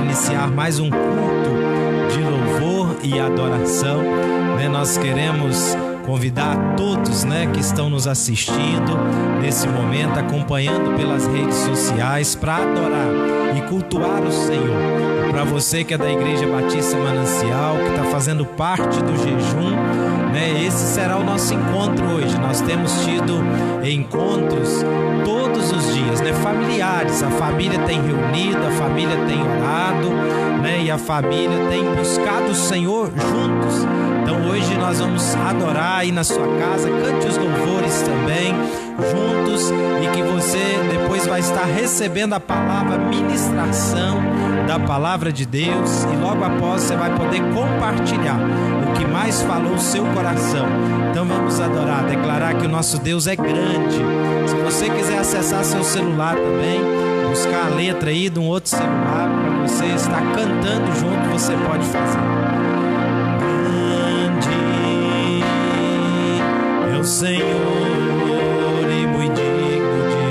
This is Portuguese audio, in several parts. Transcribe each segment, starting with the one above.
iniciar mais um culto de louvor e adoração, né? Nós queremos convidar a todos, né, que estão nos assistindo nesse momento, acompanhando pelas redes sociais, para adorar e cultuar o Senhor. Para você que é da Igreja Batista Manancial, que está fazendo parte do jejum, né, esse será o nosso encontro hoje. Nós temos tido encontros todos os dias, né, familiares. A família tem reunido, a família tem orado, né, e a família tem buscado o Senhor juntos. Então hoje nós vamos adorar aí na sua casa, cante os louvores também juntos, e que você depois vai estar recebendo a palavra, ministração da palavra de Deus, e logo após você vai poder compartilhar o que mais falou o seu coração. Então vamos adorar, declarar que o nosso Deus é grande. Se você quiser acessar seu celular também, buscar a letra aí de um outro celular para você estar cantando junto, você pode fazer. O Senhor e muito digno de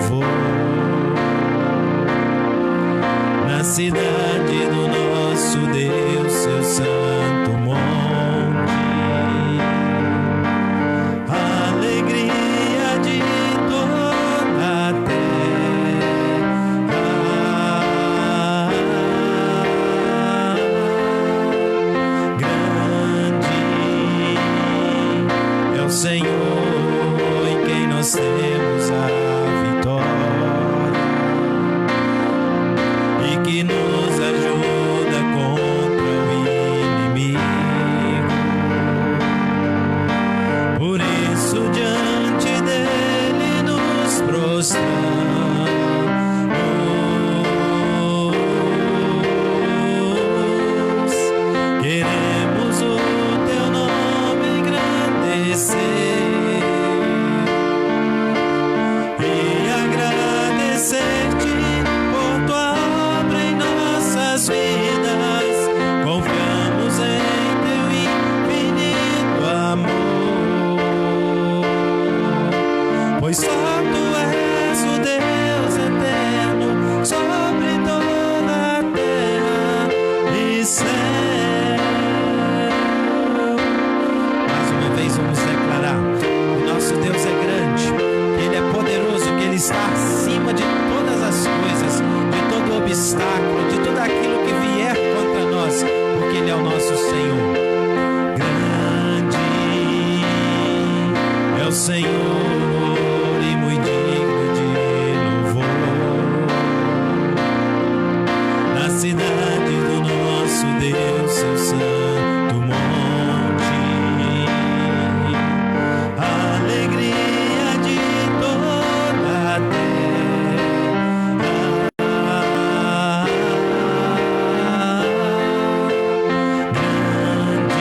louvor, na cidade do nosso Deus, seu santo monte, a alegria de toda a terra, grande é o Senhor em quem nós temos a vitória, e que nos ajuda contra o inimigo. Por isso diante dele nos prostramos, queremos o teu nome engrandecer e agradecer-te por tua obra em nossas vidas. Confiamos em teu infinito amor, pois só tu és o Deus eterno sobre toda a terra e céu. Mais uma vez vamos declarar: o nosso Deus é grande, Ele é poderoso, que Ele está acima de todas as coisas, de todo obstáculo, de tudo aquilo que vier contra nós, porque Ele é o nosso Senhor. Grande é o Senhor e muito digno de louvor, na cidade do nosso Deus, seu santo monte, a alegria de toda a terra, grande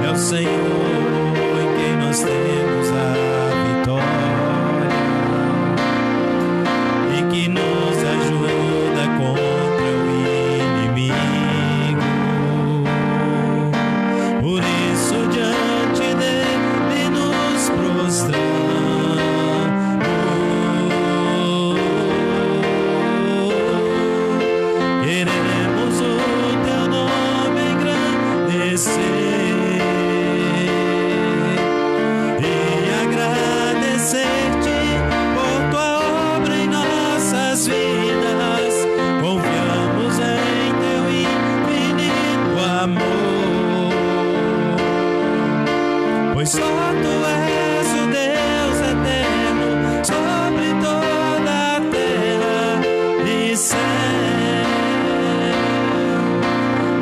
é o Senhor em quem nós temos a vitória, e que nos ajuda contra o inimigo. Por isso diante dele nos prostramos, queremos o teu nome engrandecer e agradecer-te por tua obra em nossas vidas. Confiamos em teu infinito amor, pois só tu és o Deus eterno sobre toda a terra e céu.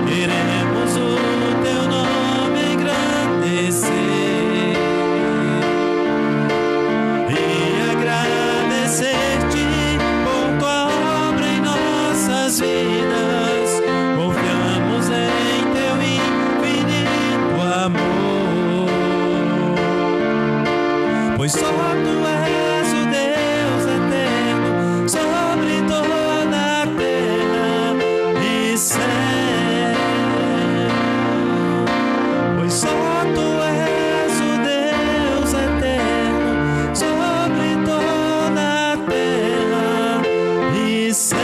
Queremos o teu nome engrandecer e agradecer-te por tua obra em nossas vidas. Confiamos em teu infinito amor, pois só tu és o Deus eterno sobre toda a terra e céu. Pois só tu és o Deus eterno sobre toda a terra e céu.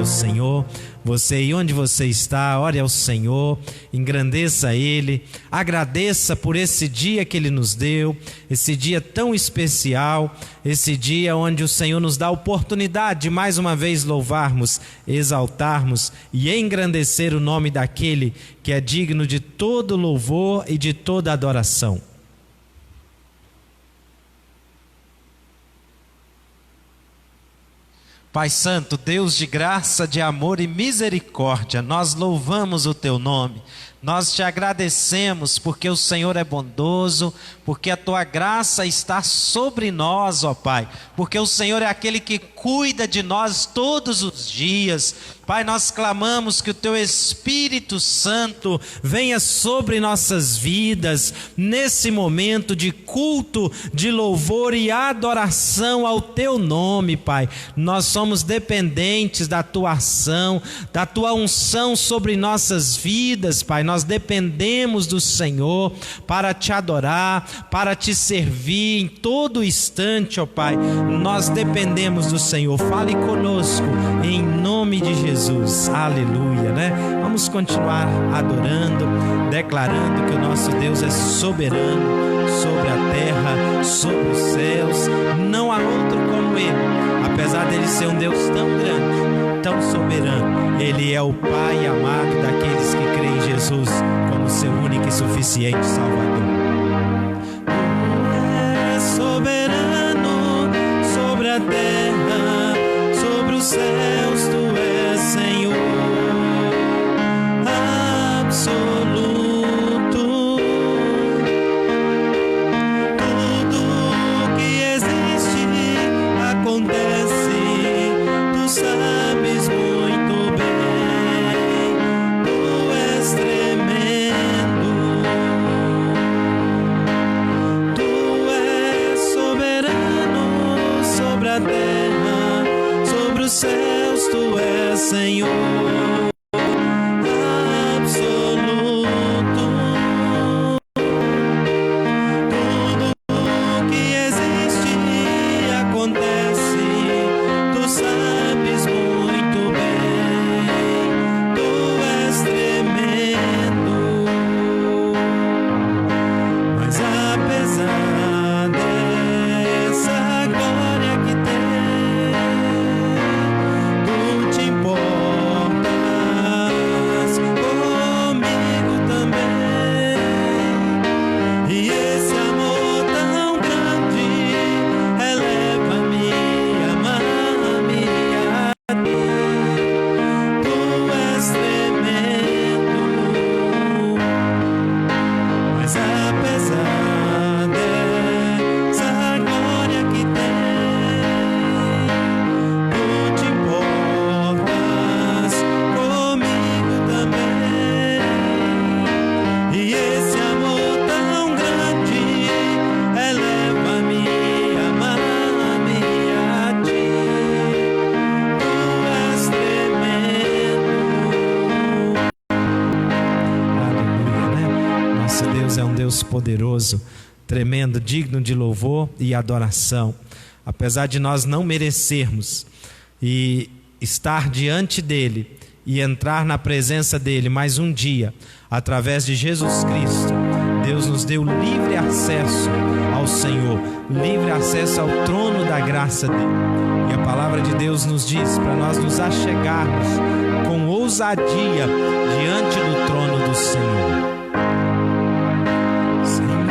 ao Senhor. Você, e onde você está, ore ao Senhor, engrandeça Ele, agradeça por esse dia que Ele nos deu, esse dia tão especial, esse dia onde o Senhor nos dá a oportunidade de mais uma vez louvarmos, exaltarmos e engrandecer o nome daquele que é digno de todo louvor e de toda adoração. Pai Santo, Deus de graça, de amor e misericórdia, nós louvamos o Teu nome, nós te agradecemos porque o Senhor é bondoso, porque a Tua graça está sobre nós, ó Pai, porque o Senhor é aquele que cuida de nós todos os dias. Pai, nós clamamos que o Teu Espírito Santo venha sobre nossas vidas, nesse momento de culto, de louvor e adoração ao Teu nome, Pai. Nós somos dependentes da Tua ação, da Tua unção sobre nossas vidas, Pai. Nós dependemos do Senhor para Te adorar, para Te servir em todo instante, ó Pai. Nós dependemos do Senhor. Fale conosco, em nome de Jesus. Aleluia, né? Vamos continuar adorando, declarando que o nosso Deus é soberano sobre a terra, sobre os céus. Não há outro como Ele. Apesar dele ser um Deus tão grande, tão soberano, Ele é o Pai amado daqueles que creem em Jesus como seu único e suficiente Salvador. Tu és soberano sobre a terra, sobre os céus, Tu és Senhor absoluto. Tudo que existe acontece, Tu sabes muito bem. Tu és tremendo. Tu és soberano sobre a terra, sobre os céus, Tu és Senhor absoluto. Tudo que existe acontece, Tu sabes muito bem. Tu és tremendo. Mas apesar dessa glória que tem, Tu te importas comigo também. E esse amor tão grande eleva-me, ama-me a Ti. Tu és tremendo. Mas apesar dessa glória que tem, Tu te importas comigo também. E esse amor tão grande eleva-me, ama-me a Ti. Tu és tremendo. Aleluia, né? Nosso Deus é um Deus poderoso, tremendo, digno de louvor e adoração. Apesar de nós não merecermos e estar diante dEle e entrar na presença dEle mais um dia, através de Jesus Cristo, Deus nos deu livre acesso ao Senhor, livre acesso ao trono da graça dEle. E a palavra de Deus nos diz para nós nos achegarmos com ousadia diante do trono do Senhor. Senhor,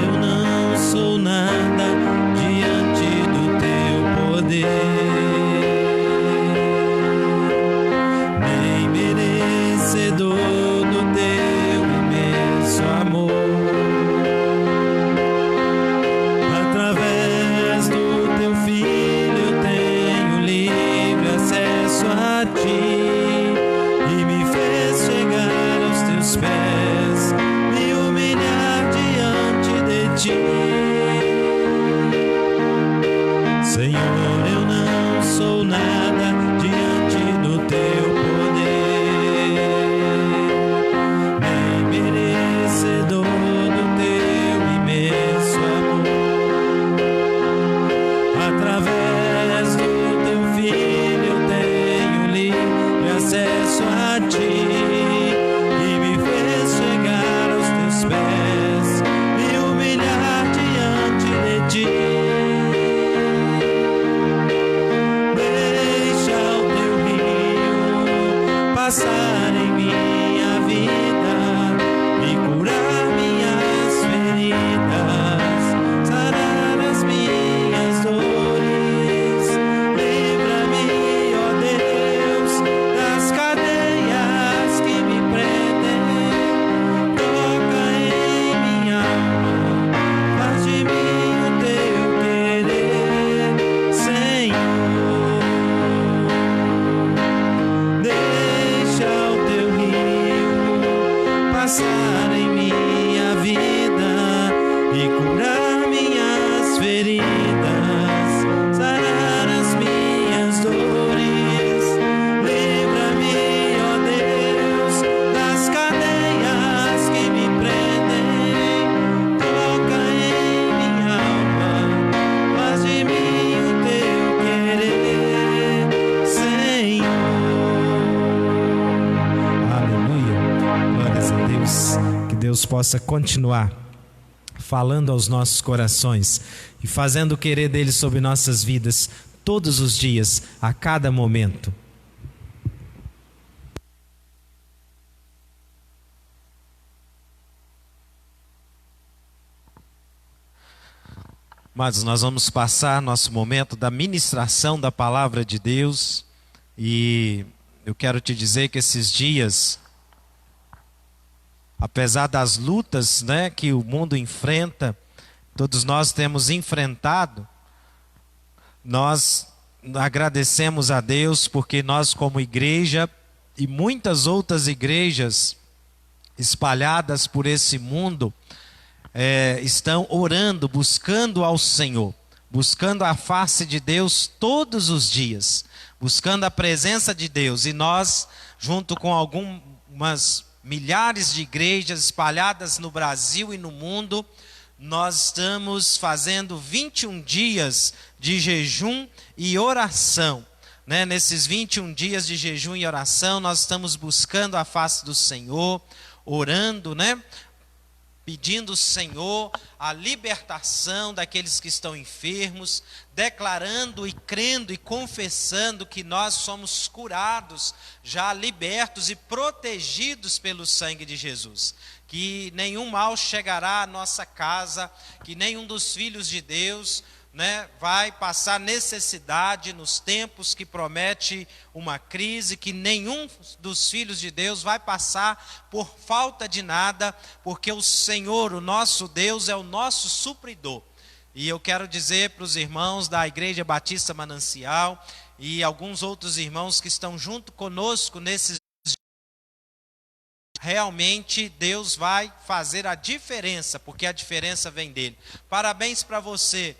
eu não sou nada diante do Teu poder, nem merecedor do Teu imenso amor. Através do Teu Filho eu tenho livre acesso a Ti, e me fez chegar aos Teus pés. possa continuar falando aos nossos corações e fazendo o querer dele sobre nossas vidas todos os dias, a cada momento. Mas nós vamos passar nosso momento da ministração da palavra de Deus, e eu quero te dizer que esses dias, apesar das lutas, né, que o mundo enfrenta, todos nós temos enfrentado, nós agradecemos a Deus porque nós, como igreja e muitas outras igrejas espalhadas por esse mundo, estão orando, buscando ao Senhor, buscando a face de Deus todos os dias, buscando a presença de Deus. E nós, junto com algumas milhares de igrejas espalhadas no Brasil e no mundo, nós estamos fazendo 21 dias de jejum e oração. Nesses 21 dias de jejum e oração, nós estamos buscando a face do Senhor, orando, pedindo ao Senhor a libertação daqueles que estão enfermos, declarando e crendo e confessando que nós somos curados, já libertos e protegidos pelo sangue de Jesus. Que nenhum mal chegará à nossa casa, que nenhum dos filhos de Deus vai passar necessidade nos tempos que promete uma crise, que nenhum dos filhos de Deus vai passar por falta de nada, porque o Senhor, o nosso Deus, é o nosso supridor. E eu quero dizer para os irmãos da Igreja Batista Manancial e alguns outros irmãos que estão junto conosco nesses dias, realmente Deus vai fazer a diferença, porque a diferença vem dele. Parabéns para você,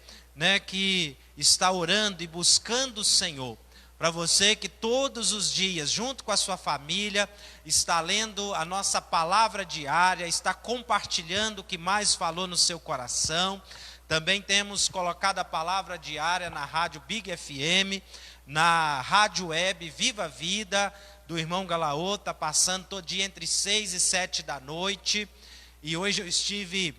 que está orando e buscando o Senhor. Para você que todos os dias, junto com a sua família, está lendo a nossa palavra diária, está compartilhando o que mais falou no seu coração. Também temos colocado a palavra diária na rádio Big FM, na rádio web Viva a Vida, do irmão Galaô, está passando todo dia entre 6 e 7 da noite. E hoje eu estive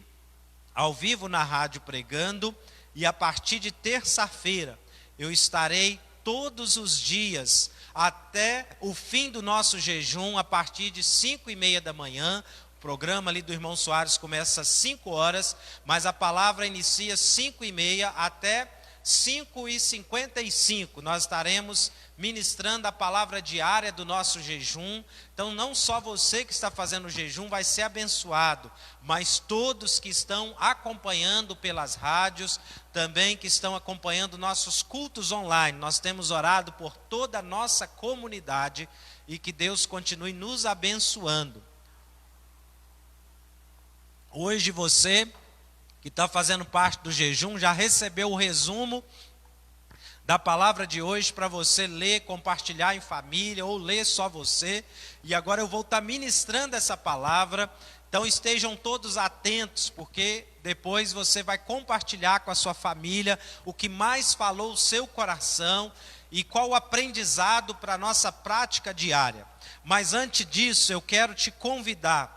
ao vivo na rádio pregando. E a partir de terça-feira, eu estarei todos os dias, até o fim do nosso jejum, a partir de 5:30 da manhã. O programa ali do irmão Soares começa às 5 horas, mas a palavra inicia às 5:30 até 5:55. Nós estaremos ministrando a palavra diária do nosso jejum. Então não só você que está fazendo o jejum vai ser abençoado, mas todos que estão acompanhando pelas rádios, também que estão acompanhando nossos cultos online. Nós temos orado por toda a nossa comunidade e que Deus continue nos abençoando. Hoje você que está fazendo parte do jejum já recebeu o resumo da palavra de hoje para você ler, compartilhar em família ou ler só você. E agora eu vou estar ministrando essa palavra, então estejam todos atentos, porque depois você vai compartilhar com a sua família o que mais falou o seu coração e qual o aprendizado para a nossa prática diária. Mas antes disso eu quero te convidar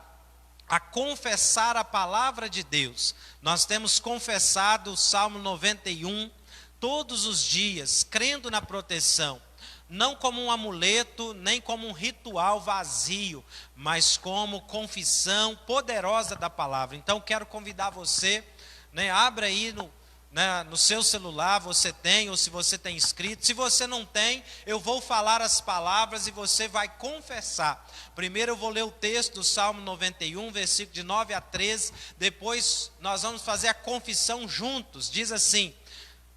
a confessar a palavra de Deus. Nós temos confessado o Salmo 91 todos os dias, crendo na proteção, não como um amuleto, nem como um ritual vazio, mas como confissão poderosa da palavra. Então quero convidar você, abra aí no seu celular, você tem, ou se você tem escrito. Se você não tem, eu vou falar as palavras e você vai confessar. Primeiro eu vou ler o texto do Salmo 91, versículo de 9 a 13, depois nós vamos fazer a confissão juntos. Diz assim,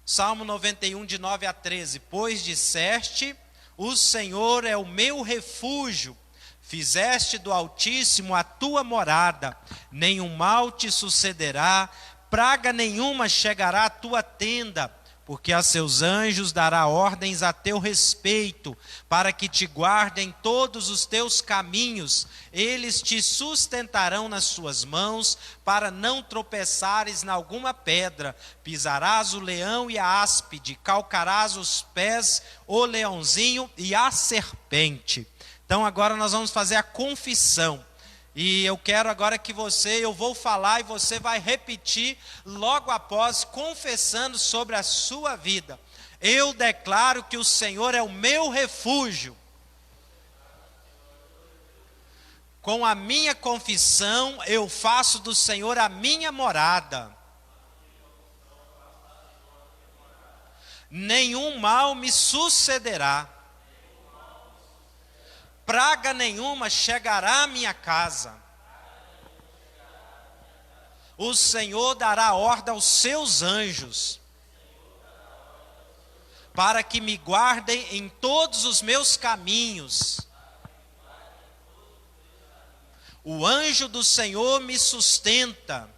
Salmo 91, de 9 a 13: Pois disseste, o Senhor é o meu refúgio, fizeste do Altíssimo a tua morada, nenhum mal te sucederá, praga nenhuma chegará à tua tenda, porque a seus anjos dará ordens a teu respeito, para que te guardem todos os teus caminhos. Eles te sustentarão nas suas mãos, para não tropeçares em alguma pedra. Pisarás o leão e a áspide, calcarás os pés o leãozinho e a serpente. Então agora nós vamos fazer a confissão. E eu quero agora que eu vou falar e você vai repetir logo após, confessando sobre a sua vida. Eu declaro que o Senhor é o meu refúgio. Com a minha confissão, eu faço do Senhor a minha morada. Nenhum mal me sucederá. Praga nenhuma chegará à minha casa. O Senhor dará ordem aos seus anjos, para que me guardem em todos os meus caminhos. O anjo do Senhor me sustenta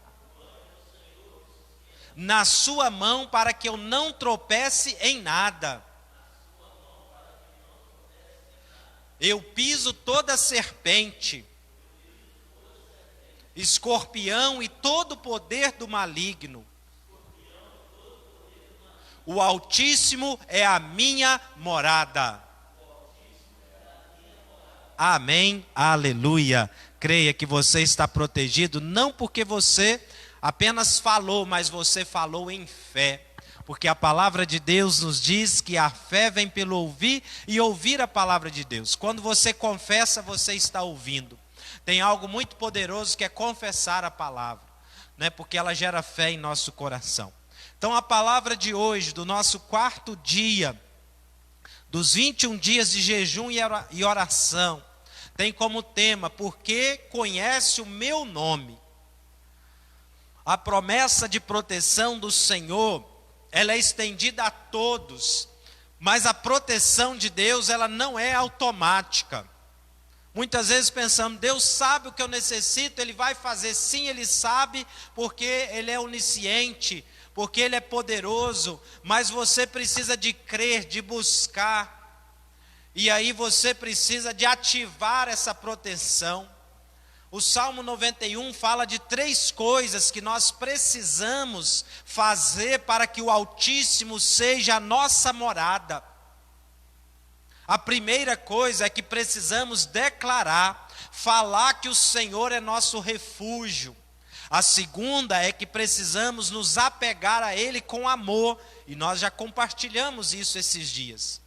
na sua mão, para que eu não tropece em nada. Eu piso toda serpente, escorpião e todo o poder do maligno. O Altíssimo é a minha morada. Amém, aleluia. Creia que você está protegido, não porque você apenas falou, mas você falou em fé. Porque a palavra de Deus nos diz que a fé vem pelo ouvir e ouvir a palavra de Deus. Quando você confessa, você está ouvindo. Tem algo muito poderoso que é confessar a palavra, né? Porque ela gera fé em nosso coração. Então a palavra de hoje, do nosso quarto dia, dos 21 dias de jejum e oração, tem como tema: porque conhece o meu nome. A promessa de proteção do Senhor, ela é estendida a todos, mas a proteção de Deus, ela não é automática. Muitas vezes pensamos, Deus sabe o que eu necessito, Ele vai fazer. Sim, Ele sabe, porque Ele é onisciente, porque Ele é poderoso, mas você precisa de crer, de buscar, e aí você precisa de ativar essa proteção. O Salmo 91 fala de 3 coisas que nós precisamos fazer para que o Altíssimo seja a nossa morada. A primeira coisa é que precisamos declarar, falar que o Senhor é nosso refúgio. A segunda é que precisamos nos apegar a Ele com amor, e nós já compartilhamos isso esses dias.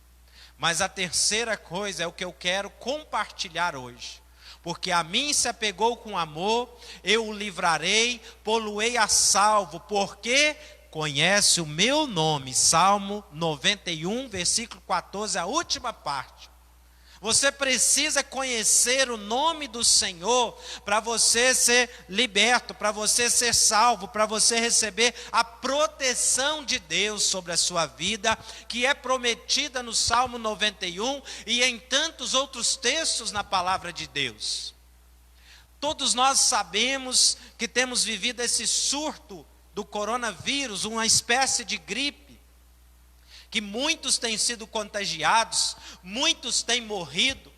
Mas a terceira coisa é o que eu quero compartilhar hoje. Porque a mim se apegou com amor, eu o livrarei, pô-lo-ei a salvo, porque conhece o meu nome. Salmo 91, versículo 14, a última parte. Você precisa conhecer o nome do Senhor para você ser liberto, para você ser salvo, para você receber a proteção de Deus sobre a sua vida, que é prometida no Salmo 91 e em tantos outros textos na palavra de Deus. Todos nós sabemos que temos vivido esse surto do coronavírus, uma espécie de gripe, que muitos têm sido contagiados, muitos têm morrido,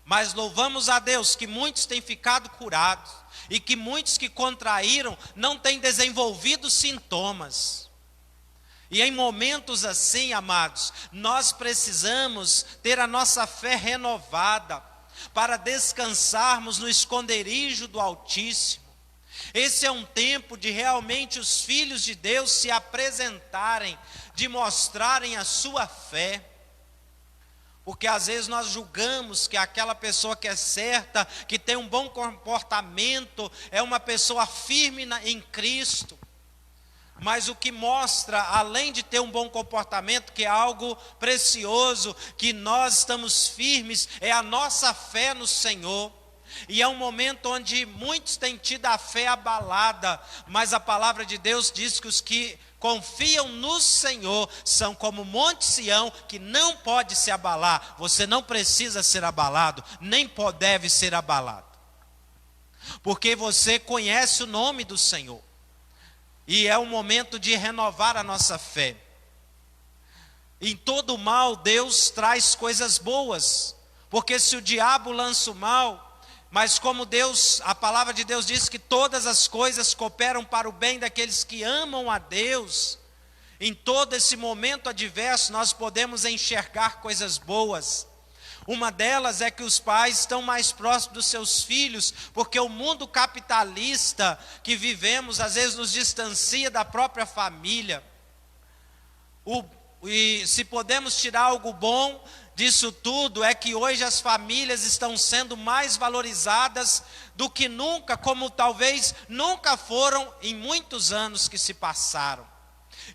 mas louvamos a Deus que muitos têm ficado curados, e que muitos que contraíram não têm desenvolvido sintomas. E em momentos assim, amados, nós precisamos ter a nossa fé renovada, para descansarmos no esconderijo do Altíssimo. Esse é um tempo de realmente os filhos de Deus se apresentarem, de mostrarem a sua fé. Porque às vezes nós julgamos que aquela pessoa que é certa, que tem um bom comportamento, é uma pessoa firme em Cristo. Mas o que mostra, além de ter um bom comportamento, que é algo precioso, que nós estamos firmes, é a nossa fé no Senhor. E é um momento onde muitos têm tido a fé abalada, mas a palavra de Deus diz que os que confiam no Senhor são como o Monte Sião, que não pode se abalar. Você não precisa ser abalado, nem deve ser abalado, porque você conhece o nome do Senhor. E é um momento de renovar a nossa fé. Em todo mal, Deus traz coisas boas, porque se o diabo lança o mal, mas como Deus, a palavra de Deus diz que todas as coisas cooperam para o bem daqueles que amam a Deus, em todo esse momento adverso nós podemos enxergar coisas boas. Uma delas é que os pais estão mais próximos dos seus filhos, porque o mundo capitalista que vivemos às vezes nos distancia da própria família. E se podemos tirar algo bom disso tudo, é que hoje as famílias estão sendo mais valorizadas do que nunca, como talvez nunca foram em muitos anos que se passaram.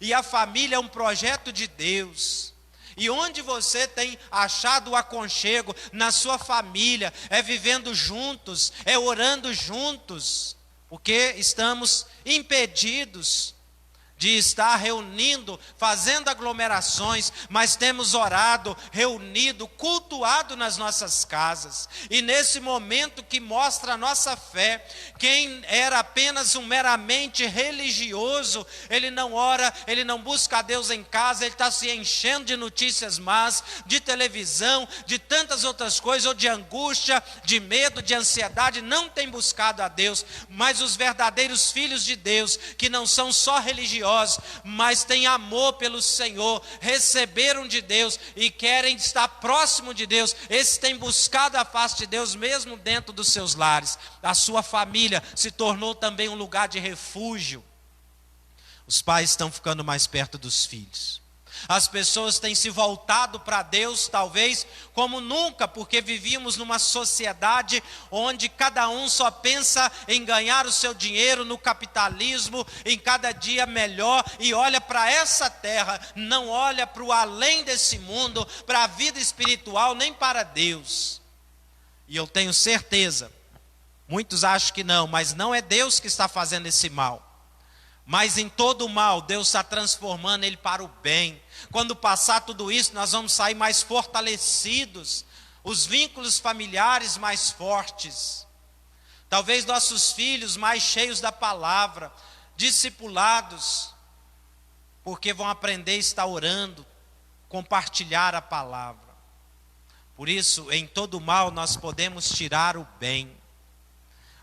E a família é um projeto de Deus. E onde você tem achado o aconchego na sua família, é vivendo juntos, é orando juntos, porque estamos impedidos de estar reunindo, fazendo aglomerações, mas temos orado, reunido, cultuado nas nossas casas. E nesse momento que mostra a nossa fé, quem era apenas um meramente religioso, ele não ora, ele não busca a Deus em casa, ele está se enchendo de notícias más, de televisão, de tantas outras coisas, ou de angústia, de medo, de ansiedade, não tem buscado a Deus. Mas os verdadeiros filhos de Deus, que não são só religiosos, mas têm amor pelo Senhor, receberam de Deus e querem estar próximo de Deus, esses têm buscado a face de Deus mesmo dentro dos seus lares. A sua família se tornou também um lugar de refúgio. Os pais estão ficando mais perto dos filhos. As pessoas têm se voltado para Deus, talvez como nunca, porque vivíamos numa sociedade onde cada um só pensa em ganhar o seu dinheiro, no capitalismo, em cada dia melhor, e olha para essa terra, não olha para o além desse mundo, para a vida espiritual, nem para Deus. E eu tenho certeza, muitos acham que não, mas não é Deus que está fazendo esse mal. Mas em todo o mal, Deus está transformando ele para o bem. Quando passar tudo isso, nós vamos sair mais fortalecidos, os vínculos familiares mais fortes. Talvez nossos filhos mais cheios da palavra, discipulados, porque vão aprender a estar orando, compartilhar a palavra. Por isso, em todo o mal, nós podemos tirar o bem.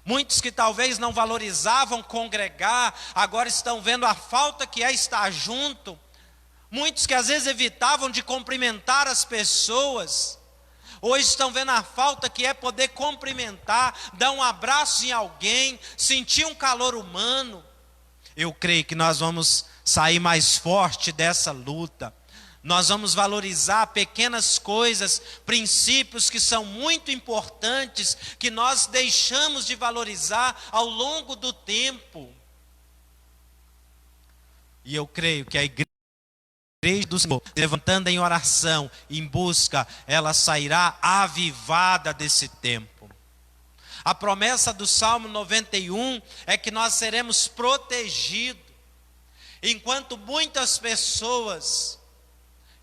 Muitos que talvez não valorizavam congregar, agora estão vendo a falta que é estar junto. Muitos que às vezes evitavam de cumprimentar as pessoas, hoje estão vendo a falta que é poder cumprimentar, dar um abraço em alguém, sentir um calor humano. Eu creio que nós vamos sair mais forte dessa luta. Nós vamos valorizar pequenas coisas, princípios que são muito importantes, que nós deixamos de valorizar ao longo do tempo. E eu creio que a igreja do Senhor, levantando em oração, em busca, ela sairá avivada desse tempo. A promessa do Salmo 91 é que nós seremos protegidos, enquanto muitas pessoas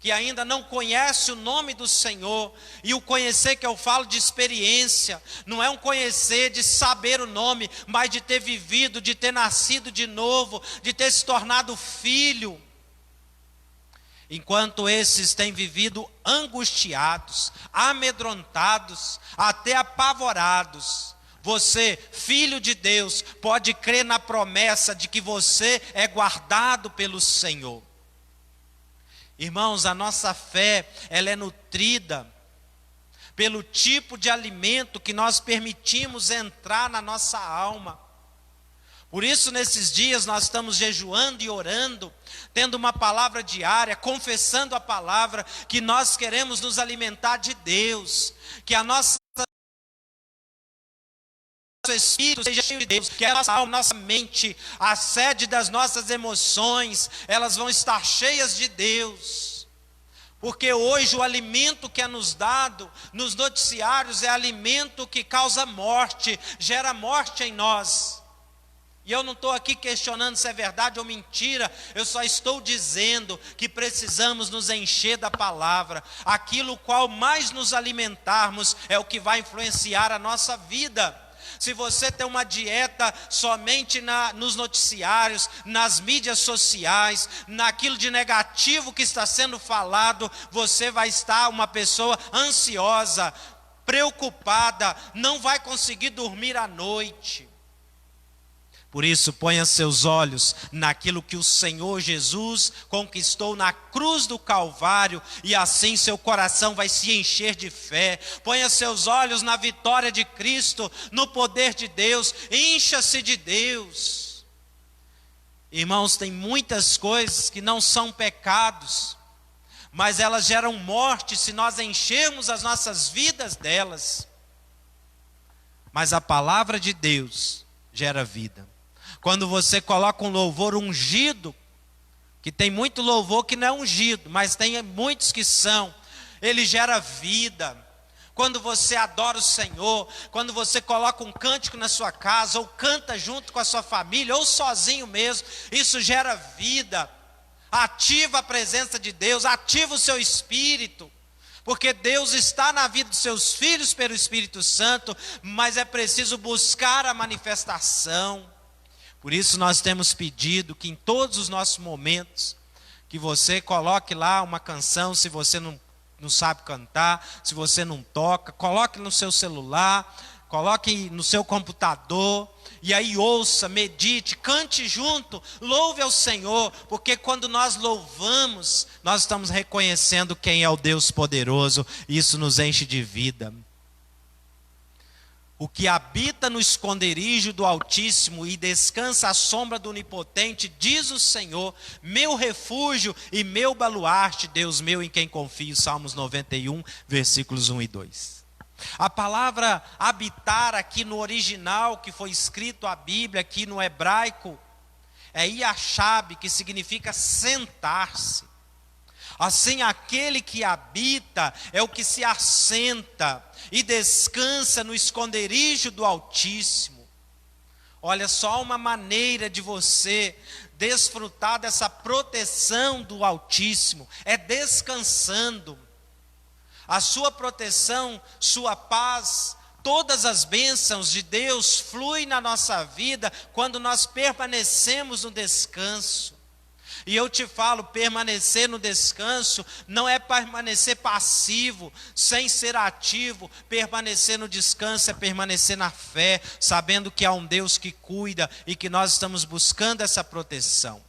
que ainda não conhece o nome do Senhor, e o conhecer que eu falo de experiência, não é um conhecer de saber o nome, mas de ter vivido, de ter nascido de novo, de ter se tornado filho. Enquanto esses têm vivido angustiados, amedrontados, até apavorados, você, filho de Deus, pode crer na promessa de que você é guardado pelo Senhor. Irmãos, a nossa fé, ela é nutrida pelo tipo de alimento que nós permitimos entrar na nossa alma. Por isso, nesses dias, nós estamos jejuando e orando, tendo uma palavra diária, confessando a palavra, que nós queremos nos alimentar de Deus, que a nossa Espírito seja cheio de Deus, que a nossa alma, nossa mente, a sede das nossas emoções, elas vão estar cheias de Deus. Porque hoje o alimento que é nos dado nos noticiários é alimento que causa morte, gera morte em nós. E eu não estou aqui questionando se é verdade ou mentira, eu só estou dizendo que precisamos nos encher da palavra. Aquilo qual mais nos alimentarmos é o que vai influenciar a nossa vida. Se você tem uma dieta somente nos noticiários, nas mídias sociais, naquilo de negativo que está sendo falado, você vai estar uma pessoa ansiosa, preocupada, não vai conseguir dormir à noite. Por isso, ponha seus olhos naquilo que o Senhor Jesus conquistou na cruz do Calvário, e assim seu coração vai se encher de fé. Ponha seus olhos na vitória de Cristo, no poder de Deus, encha-se de Deus. Irmãos, tem muitas coisas que não são pecados, mas elas geram morte se nós enchermos as nossas vidas delas. Mas a palavra de Deus gera vida. Quando você coloca um louvor ungido, que tem muito louvor que não é ungido, mas tem muitos que são, ele gera vida. Quando você adora o Senhor, quando você coloca um cântico na sua casa, ou canta junto com a sua família, ou sozinho mesmo, isso gera vida. Ativa a presença de Deus, ativa o seu espírito, porque Deus está na vida dos seus filhos pelo Espírito Santo, mas é preciso buscar a manifestação. Por isso nós temos pedido que em todos os nossos momentos, que você coloque lá uma canção, se você não sabe cantar, se você não toca, coloque no seu celular, coloque no seu computador, e aí ouça, medite, cante junto, louve ao Senhor, porque quando nós louvamos, nós estamos reconhecendo quem é o Deus poderoso, e isso nos enche de vida. O que habita no esconderijo do Altíssimo e descansa à sombra do Onipotente, diz o Senhor, meu refúgio e meu baluarte, Deus meu em quem confio. Salmos 91, versículos 1 e 2. A palavra habitar aqui no original, que foi escrito a Bíblia aqui no hebraico, é yashab, que significa sentar-se. Assim, aquele que habita é o que se assenta e descansa no esconderijo do Altíssimo. Olha só uma maneira de você desfrutar dessa proteção do Altíssimo, é descansando. A sua proteção, sua paz, todas as bênçãos de Deus fluem na nossa vida quando nós permanecemos no descanso. E eu te falo, permanecer no descanso não é permanecer passivo, sem ser ativo. Permanecer no descanso é permanecer na fé, sabendo que há um Deus que cuida e que nós estamos buscando essa proteção.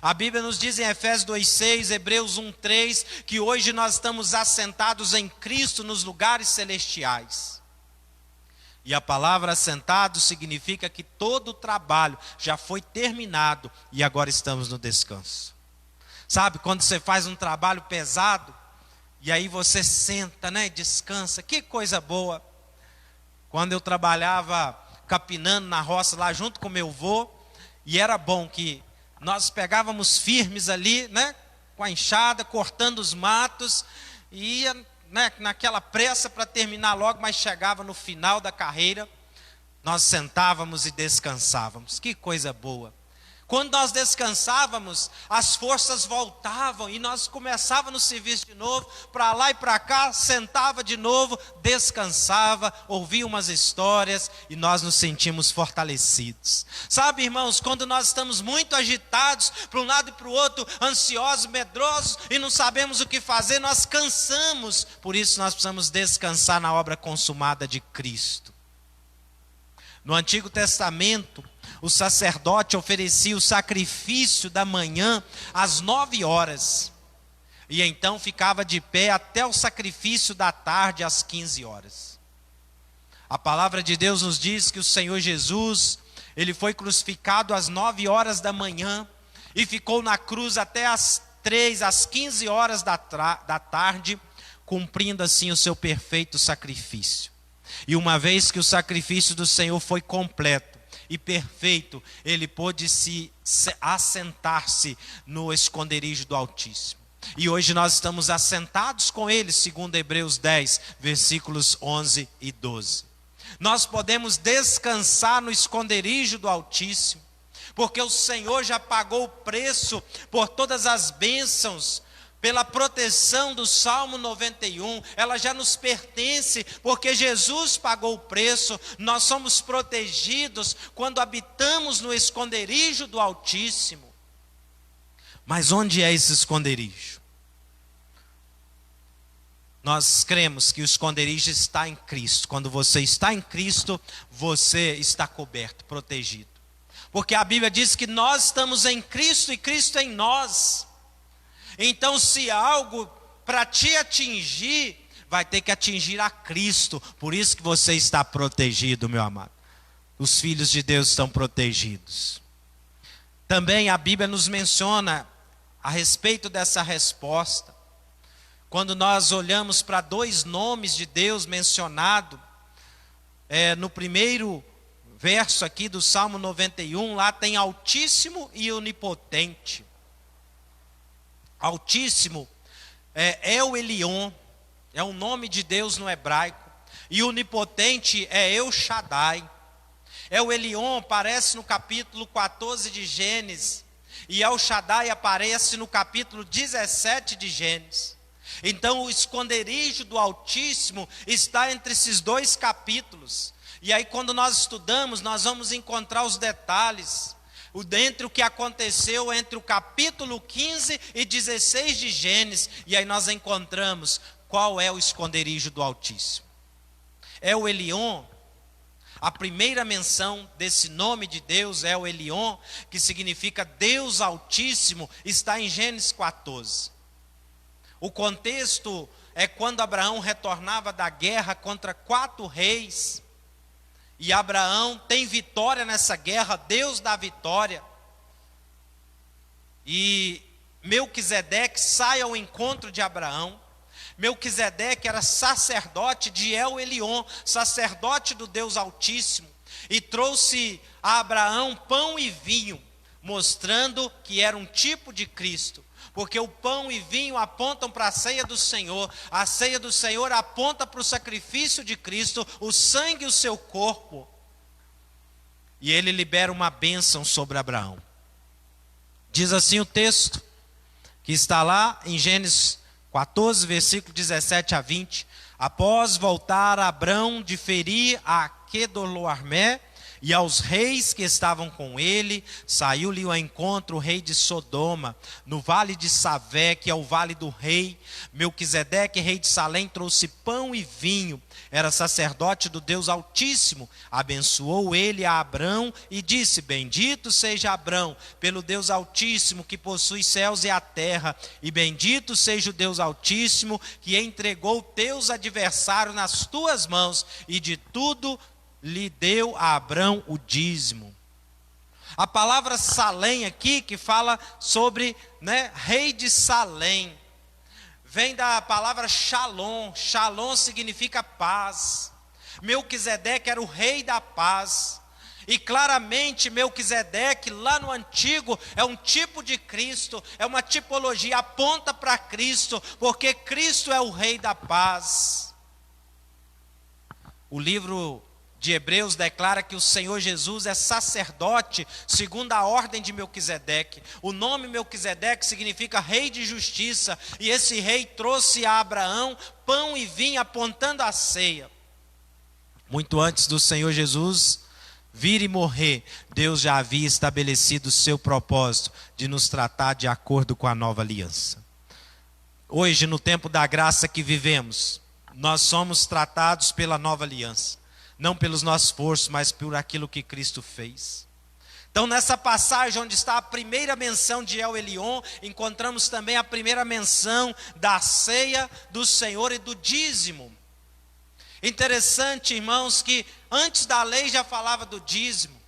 A Bíblia nos diz em Efésios 2,6, Hebreus 1,3, que hoje nós estamos assentados em Cristo nos lugares celestiais. E a palavra assentado significa que todo o trabalho já foi terminado e agora estamos no descanso. Sabe, quando você faz um trabalho pesado, e aí você senta, né, descansa, que coisa boa. Quando eu trabalhava capinando na roça lá junto com meu avô, e era bom que nós pegávamos firmes ali, né, com a enxada, cortando os matos, e ia, né, naquela pressa para terminar logo, mas chegava no final da carreira, nós sentávamos e descansávamos. Que coisa boa. Quando nós descansávamos, as forças voltavam e nós começávamos no serviço de novo, para lá e para cá, sentava de novo, descansava, ouvia umas histórias e nós nos sentimos fortalecidos. Sabe, irmãos, quando nós estamos muito agitados, para um lado e para o outro, ansiosos, medrosos e não sabemos o que fazer, nós cansamos. Por isso nós precisamos descansar na obra consumada de Cristo. No Antigo Testamento, o sacerdote oferecia o sacrifício da manhã às 9 horas. E então ficava de pé até o sacrifício da tarde às 15 horas. A palavra de Deus nos diz que o Senhor Jesus, ele foi crucificado às 9 horas da manhã e ficou na cruz até às 15 horas da tarde, cumprindo assim o seu perfeito sacrifício. E uma vez que o sacrifício do Senhor foi completo e perfeito, ele pôde assentar-se no esconderijo do Altíssimo. E hoje nós estamos assentados com ele, segundo Hebreus 10, versículos 11 e 12. Nós podemos descansar no esconderijo do Altíssimo, porque o Senhor já pagou o preço por todas as bênçãos, pela proteção do Salmo 91, ela já nos pertence, porque Jesus pagou o preço. Nós somos protegidos quando habitamos no esconderijo do Altíssimo. Mas onde é esse esconderijo? Nós cremos que o esconderijo está em Cristo. Quando você está em Cristo, você está coberto, protegido. Porque a Bíblia diz que nós estamos em Cristo e Cristo em nós. Então, se algo para te atingir, vai ter que atingir a Cristo. Por isso que você está protegido, meu amado. Os filhos de Deus estão protegidos. Também a Bíblia nos menciona a respeito dessa resposta. Quando nós olhamos para dois nomes de Deus mencionados, no primeiro verso aqui do Salmo 91, lá tem Altíssimo e Onipotente. Altíssimo é El Elyon, é o nome de Deus no hebraico. E Onipotente é El Shaddai. El Elyon aparece no capítulo 14 de Gênesis. E El Shaddai aparece no capítulo 17 de Gênesis. Então o esconderijo do Altíssimo está entre esses dois capítulos. E aí quando nós estudamos, nós vamos encontrar os detalhes. Entre o que aconteceu entre o capítulo 15 e 16 de Gênesis. E aí nós encontramos qual é o esconderijo do Altíssimo. El Elyon, a primeira menção desse nome de Deus, El Elyon, que significa Deus Altíssimo, está em Gênesis 14. O contexto é quando Abraão retornava da guerra contra 4 reis. E Abraão tem vitória nessa guerra, Deus dá vitória. E Melquisedeque sai ao encontro de Abraão. Melquisedeque era sacerdote de El Elyon, sacerdote do Deus Altíssimo. E trouxe a Abraão pão e vinho, mostrando que era um tipo de Cristo. Porque o pão e vinho apontam para a ceia do Senhor. A ceia do Senhor aponta para o sacrifício de Cristo, o sangue e o seu corpo. E ele libera uma bênção sobre Abraão. Diz assim o texto, que está lá em Gênesis 14, versículo 17 a 20. Após voltar Abrão de ferir a Quedorlaomé e aos reis que estavam com ele, saiu-lhe ao encontro o rei de Sodoma, no vale de Savé, que é o vale do rei. Melquisedeque, rei de Salém, trouxe pão e vinho, era sacerdote do Deus Altíssimo. Abençoou ele a Abrão e disse: bendito seja Abrão pelo Deus Altíssimo, que possui céus e a terra, e bendito seja o Deus Altíssimo, que entregou teus adversários nas tuas mãos, e de tudo lhe deu a Abrão o dízimo. A palavra Salém aqui, que fala sobre, rei de Salém, vem da palavra Shalom. Shalom significa paz. Melquisedeque era o rei da paz. E claramente Melquisedeque lá no antigo é um tipo de Cristo, é uma tipologia, aponta para Cristo, porque Cristo é o rei da paz. O livro de Hebreus declara que o Senhor Jesus é sacerdote segundo a ordem de Melquisedeque. O nome Melquisedeque significa rei de justiça, e esse rei trouxe a Abraão pão e vinho apontando a ceia. Muito antes do Senhor Jesus vir e morrer, Deus já havia estabelecido o seu propósito de nos tratar de acordo com a nova aliança. Hoje, no tempo da graça que vivemos, nós somos tratados pela nova aliança. Não pelos nossos esforços, mas por aquilo que Cristo fez. Então nessa passagem onde está a primeira menção de El Elyon, encontramos também a primeira menção da ceia do Senhor e do dízimo. Interessante, irmãos, que antes da lei já falava do dízimo.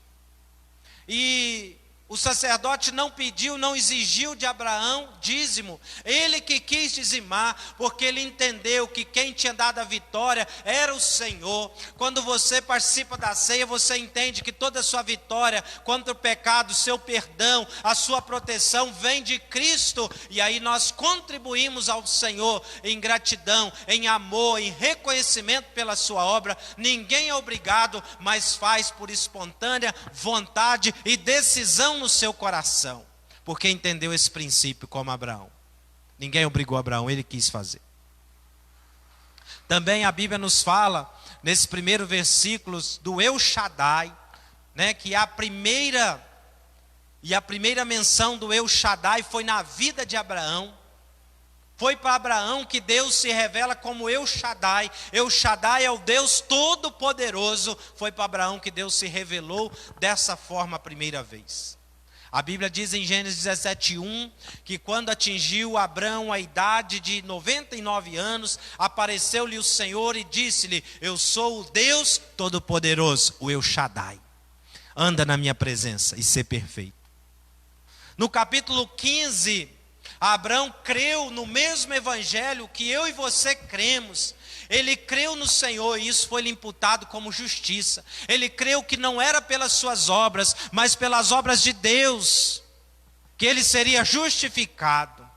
E o sacerdote não pediu, não exigiu de Abraão dízimo. Ele que quis dizimar, porque ele entendeu que quem tinha dado a vitória era o Senhor. Quando você participa da ceia, você entende que toda a sua vitória contra o pecado, seu perdão, a sua proteção vem de Cristo. E aí nós contribuímos ao Senhor em gratidão, em amor, em reconhecimento pela sua obra. Ninguém é obrigado, mas faz por espontânea vontade e decisão no seu coração, porque entendeu esse princípio como Abraão. Ninguém obrigou Abraão, ele quis fazer. Também a Bíblia nos fala, nesses primeiros versículos, do El Shaddai, que a primeira menção do El Shaddai foi na vida de Abraão. Foi para Abraão que Deus se revela como El Shaddai. El Shaddai é o Deus Todo-Poderoso. Foi para Abraão que Deus se revelou dessa forma a primeira vez. A Bíblia diz em Gênesis 17:1 que quando atingiu Abrão a idade de 99 anos, apareceu-lhe o Senhor e disse-lhe: eu sou o Deus Todo-Poderoso, o El Shaddai. Anda na minha presença e ser perfeito. No capítulo 15, Abrão creu no mesmo evangelho que eu e você cremos. Ele creu no Senhor e isso foi lhe imputado como justiça. Ele creu que não era pelas suas obras, mas pelas obras de Deus, que ele seria justificado.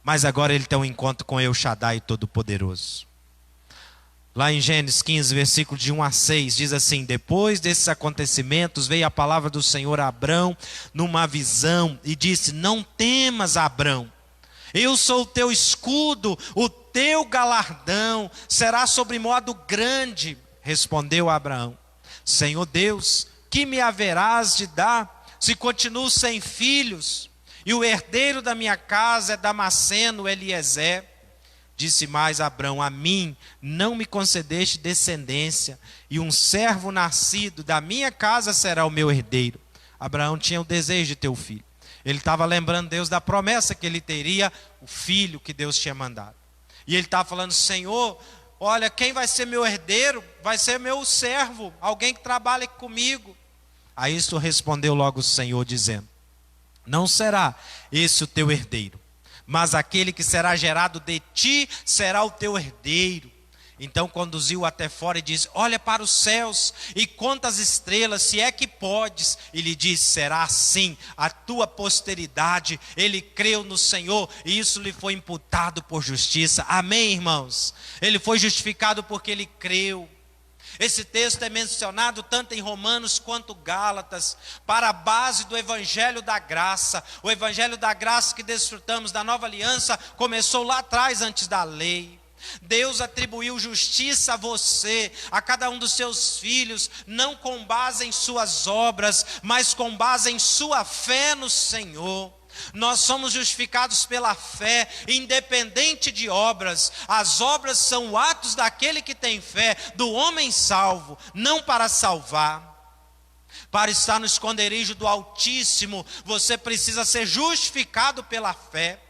Mas agora ele tem um encontro com El Shaddai Todo-Poderoso. Lá em Gênesis 15, versículo de 1 a 6, diz assim: depois desses acontecimentos veio a palavra do Senhor a Abrão numa visão e disse: não temas, Abrão, eu sou o teu escudo, o teu galardão será sobremodo grande. Respondeu Abraão: Senhor Deus, que me haverás de dar, se continuo sem filhos, e o herdeiro da minha casa é Damasceno Eliezer? Disse mais Abrão: a mim não me concedeste descendência, e um servo nascido da minha casa será o meu herdeiro. Abraão tinha o desejo de ter o filho. Ele estava lembrando Deus da promessa que ele teria o filho que Deus tinha mandado. E ele estava falando: Senhor, olha, quem vai ser meu herdeiro vai ser meu servo, alguém que trabalhe comigo. A isso respondeu logo o Senhor dizendo: não será esse o teu herdeiro, mas aquele que será gerado de ti será o teu herdeiro. Então conduziu-o até fora e disse: olha para os céus e conta as estrelas, se é que podes. E lhe disse: será assim a tua posteridade. Ele creu no Senhor e isso lhe foi imputado por justiça. Amém, irmãos? Ele foi justificado porque ele creu. Esse texto é mencionado tanto em Romanos quanto Gálatas, para a base do Evangelho da Graça. O Evangelho da Graça que desfrutamos da Nova Aliança começou lá atrás, antes da lei. Deus atribuiu justiça a você, a cada um dos seus filhos, não com base em suas obras, mas com base em sua fé no Senhor. Nós somos justificados pela fé, independente de obras. As obras são atos daquele que tem fé, do homem salvo, não para salvar. Para estar no esconderijo do Altíssimo, você precisa ser justificado pela fé.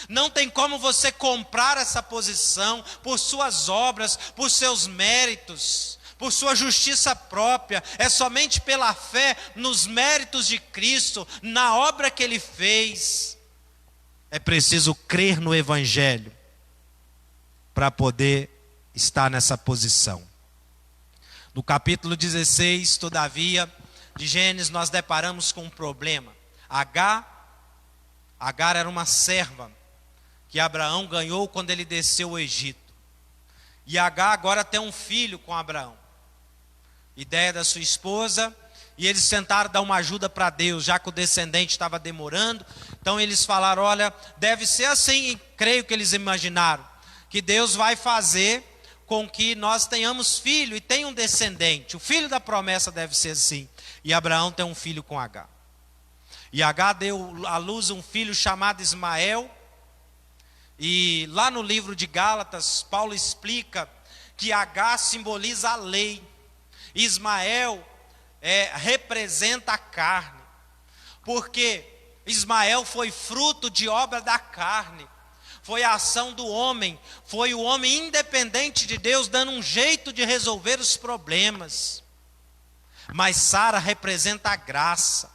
Não tem como você comprar essa posição por suas obras, por seus méritos, por sua justiça própria. É somente pela fé nos méritos de Cristo, na obra que Ele fez. É preciso crer no Evangelho para poder estar nessa posição. No capítulo 16, todavia, de Gênesis, nós deparamos com um problema. Agar era uma serva que Abraão ganhou quando ele desceu o Egito. E Agar agora tem um filho com Abraão. Ideia da sua esposa. E eles tentaram dar uma ajuda para Deus, já que o descendente estava demorando. Então eles falaram: olha, deve ser assim. E creio que eles imaginaram que Deus vai fazer com que nós tenhamos filho e tenha um descendente. O filho da promessa deve ser assim. E Abraão tem um filho com Agar. E Agar deu à luz um filho chamado Ismael. E lá no livro de Gálatas, Paulo explica que Agar simboliza a lei. Ismael representa a carne. Porque Ismael foi fruto de obra da carne. Foi a ação do homem. Foi o homem independente de Deus, dando um jeito de resolver os problemas. Mas Sara representa a graça.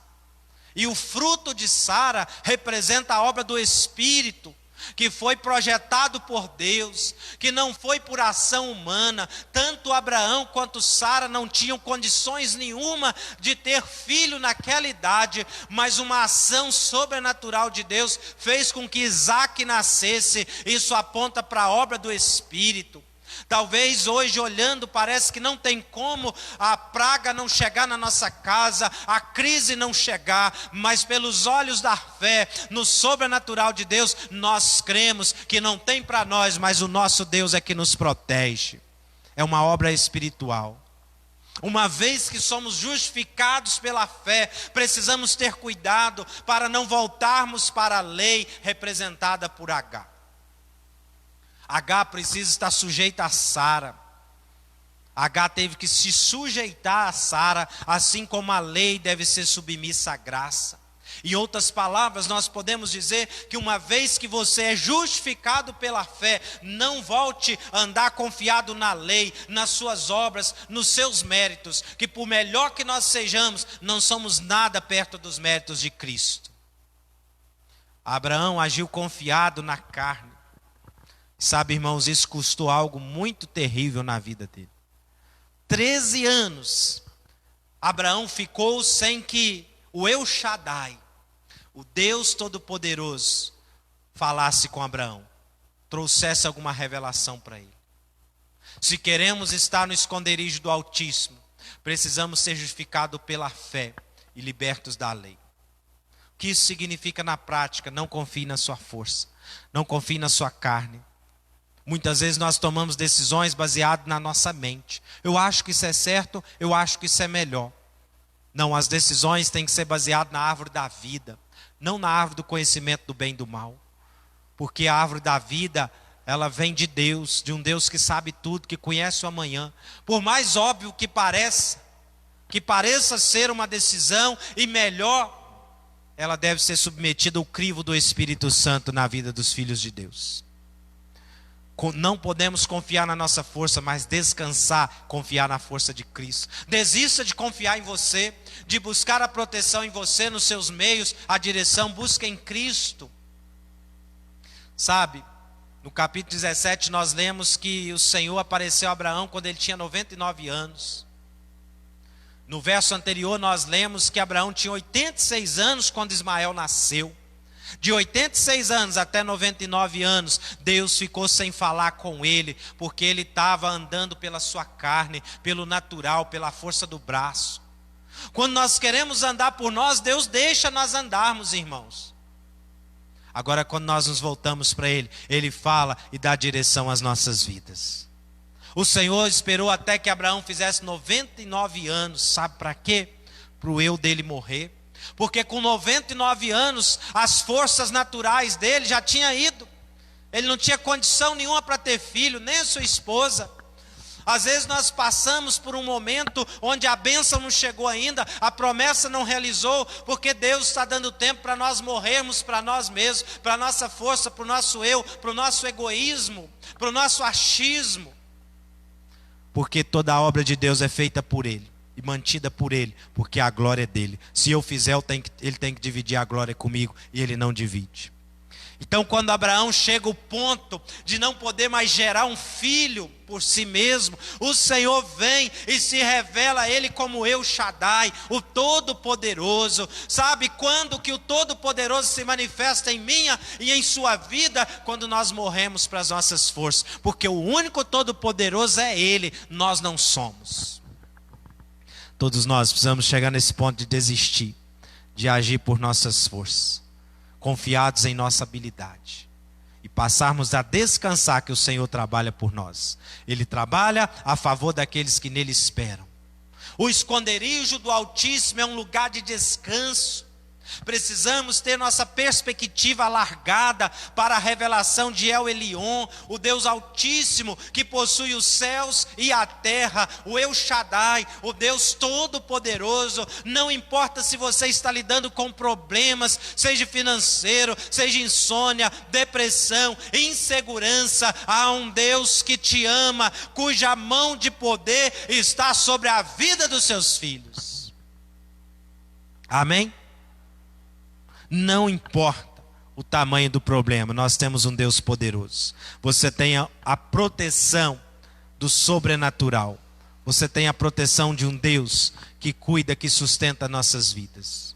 E o fruto de Sara representa a obra do Espírito, que foi projetado por Deus, que não foi por ação humana. Tanto Abraão quanto Sara não tinham condições nenhuma de ter filho naquela idade, mas uma ação sobrenatural de Deus fez com que Isaac nascesse. Isso aponta para a obra do Espírito. Talvez hoje, olhando, parece que não tem como a praga não chegar na nossa casa, a crise não chegar, mas pelos olhos da fé, no sobrenatural de Deus, nós cremos que não tem para nós, mas o nosso Deus é que nos protege. É uma obra espiritual. Uma vez que somos justificados pela fé, precisamos ter cuidado para não voltarmos para a lei representada por Agar. Agar precisa estar sujeita a Sara. Agar teve que se sujeitar a Sara, assim como a lei deve ser submissa à graça. Em outras palavras, nós podemos dizer que uma vez que você é justificado pela fé, não volte a andar confiado na lei, nas suas obras, nos seus méritos, que por melhor que nós sejamos, não somos nada perto dos méritos de Cristo. Abraão agiu confiado na carne. Sabe, irmãos, isso custou algo muito terrível na vida dele. 13 anos, Abraão ficou sem que o El Shaddai, o Deus Todo-Poderoso, falasse com Abraão, trouxesse alguma revelação para ele. Se queremos estar no esconderijo do Altíssimo, precisamos ser justificados pela fé e libertos da lei. O que isso significa na prática? Não confie na sua força, não confie na sua carne. Muitas vezes nós tomamos decisões baseadas na nossa mente. Eu acho que isso é certo, eu acho que isso é melhor. Não, as decisões têm que ser baseadas na árvore da vida, não na árvore do conhecimento do bem e do mal. Porque a árvore da vida, ela vem de Deus, de um Deus que sabe tudo, que conhece o amanhã. Por mais óbvio que pareça ser uma decisão e melhor, ela deve ser submetida ao crivo do Espírito Santo na vida dos filhos de Deus. Não podemos confiar na nossa força, mas descansar, confiar na força de Cristo. Desista de confiar em você, de buscar a proteção em você, nos seus meios, a direção, busca em Cristo. Sabe, no capítulo 17 nós lemos que o Senhor apareceu a Abraão quando ele tinha 99 anos. No verso anterior nós lemos que Abraão tinha 86 anos quando Ismael nasceu. De 86 anos até 99 anos, Deus ficou sem falar com ele, porque ele estava andando pela sua carne, pelo natural, pela força do braço. Quando nós queremos andar por nós, Deus deixa nós andarmos, irmãos. Agora, quando nós nos voltamos para Ele, Ele fala e dá direção às nossas vidas. O Senhor esperou até que Abraão fizesse 99 anos, sabe para quê? Para o eu dele morrer. Porque com 99 anos, as forças naturais dele já tinham ido. Ele não tinha condição nenhuma para ter filho, nem a sua esposa. Às vezes nós passamos por um momento onde a bênção não chegou ainda, a promessa não realizou, porque Deus está dando tempo para nós morrermos para nós mesmos, para a nossa força, para o nosso eu, para o nosso egoísmo, para o nosso achismo. Porque toda a obra de Deus é feita por Ele e mantida por Ele, porque a glória é dele. Se eu fizer, ele tem que dividir a glória comigo, e ele não divide. Então, quando Abraão chega ao ponto de não poder mais gerar um filho por si mesmo, o Senhor vem e se revela a ele como El Shaddai, o Todo-Poderoso. Sabe quando que o Todo-Poderoso se manifesta em minha e em sua vida? Quando nós morremos para as nossas forças, porque o único Todo-Poderoso é Ele, nós não somos. Todos nós precisamos chegar nesse ponto de desistir, de agir por nossas forças, confiados em nossa habilidade, e passarmos a descansar que o Senhor trabalha por nós. Ele trabalha a favor daqueles que nele esperam. O esconderijo do Altíssimo é um lugar de descanso. Precisamos ter nossa perspectiva alargada para a revelação de El Elyon, o Deus Altíssimo que possui os céus e a terra, o El Shaddai, o Deus Todo-Poderoso. Não importa se você está lidando com problemas, seja financeiro, seja insônia, depressão, insegurança, há um Deus que te ama, cuja mão de poder está sobre a vida dos seus filhos. Amém? Não importa o tamanho do problema, nós temos um Deus poderoso. Você tem a proteção do sobrenatural. Você tem a proteção de um Deus que cuida, que sustenta nossas vidas.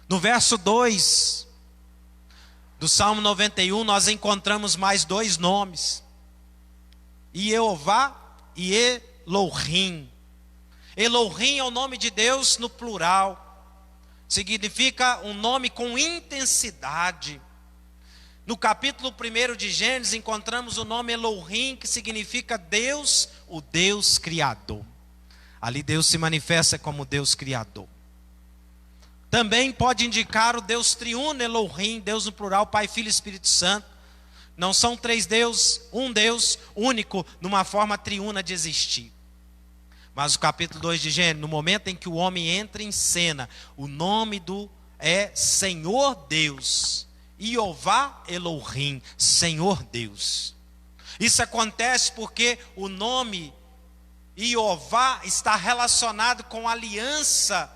No verso 2 do Salmo 91, nós encontramos mais dois nomes: Jeová e Elohim. Elohim é o nome de Deus no plural. Significa um nome com intensidade. No capítulo 1 de Gênesis encontramos o nome Elohim, que significa Deus, o Deus Criador. Ali Deus se manifesta como Deus Criador. Também pode indicar o Deus triuno Elohim, Deus no plural, Pai, Filho e Espírito Santo, Não são três deuses, um Deus único, numa forma triuna de existir. Mas o capítulo 2 de Gênesis, no momento em que o homem entra em cena, o nome é Senhor Deus. Jeová Elohim, Senhor Deus. Isso acontece porque o nome Jeová está relacionado com a aliança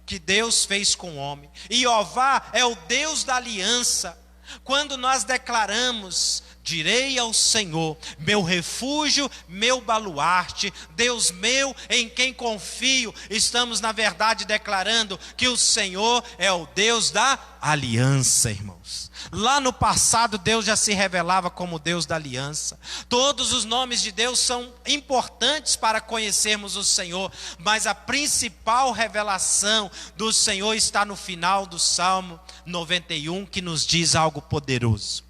que Deus fez com o homem. Jeová é o Deus da aliança. Quando nós declaramos: direi ao Senhor, meu refúgio, meu baluarte, Deus meu em quem confio, estamos na verdade declarando que o Senhor é o Deus da aliança, irmãos. Lá no passado Deus já se revelava como Deus da aliança. Todos os nomes de Deus são importantes para conhecermos o Senhor, mas a principal revelação do Senhor está no final do Salmo 91, que nos diz algo poderoso.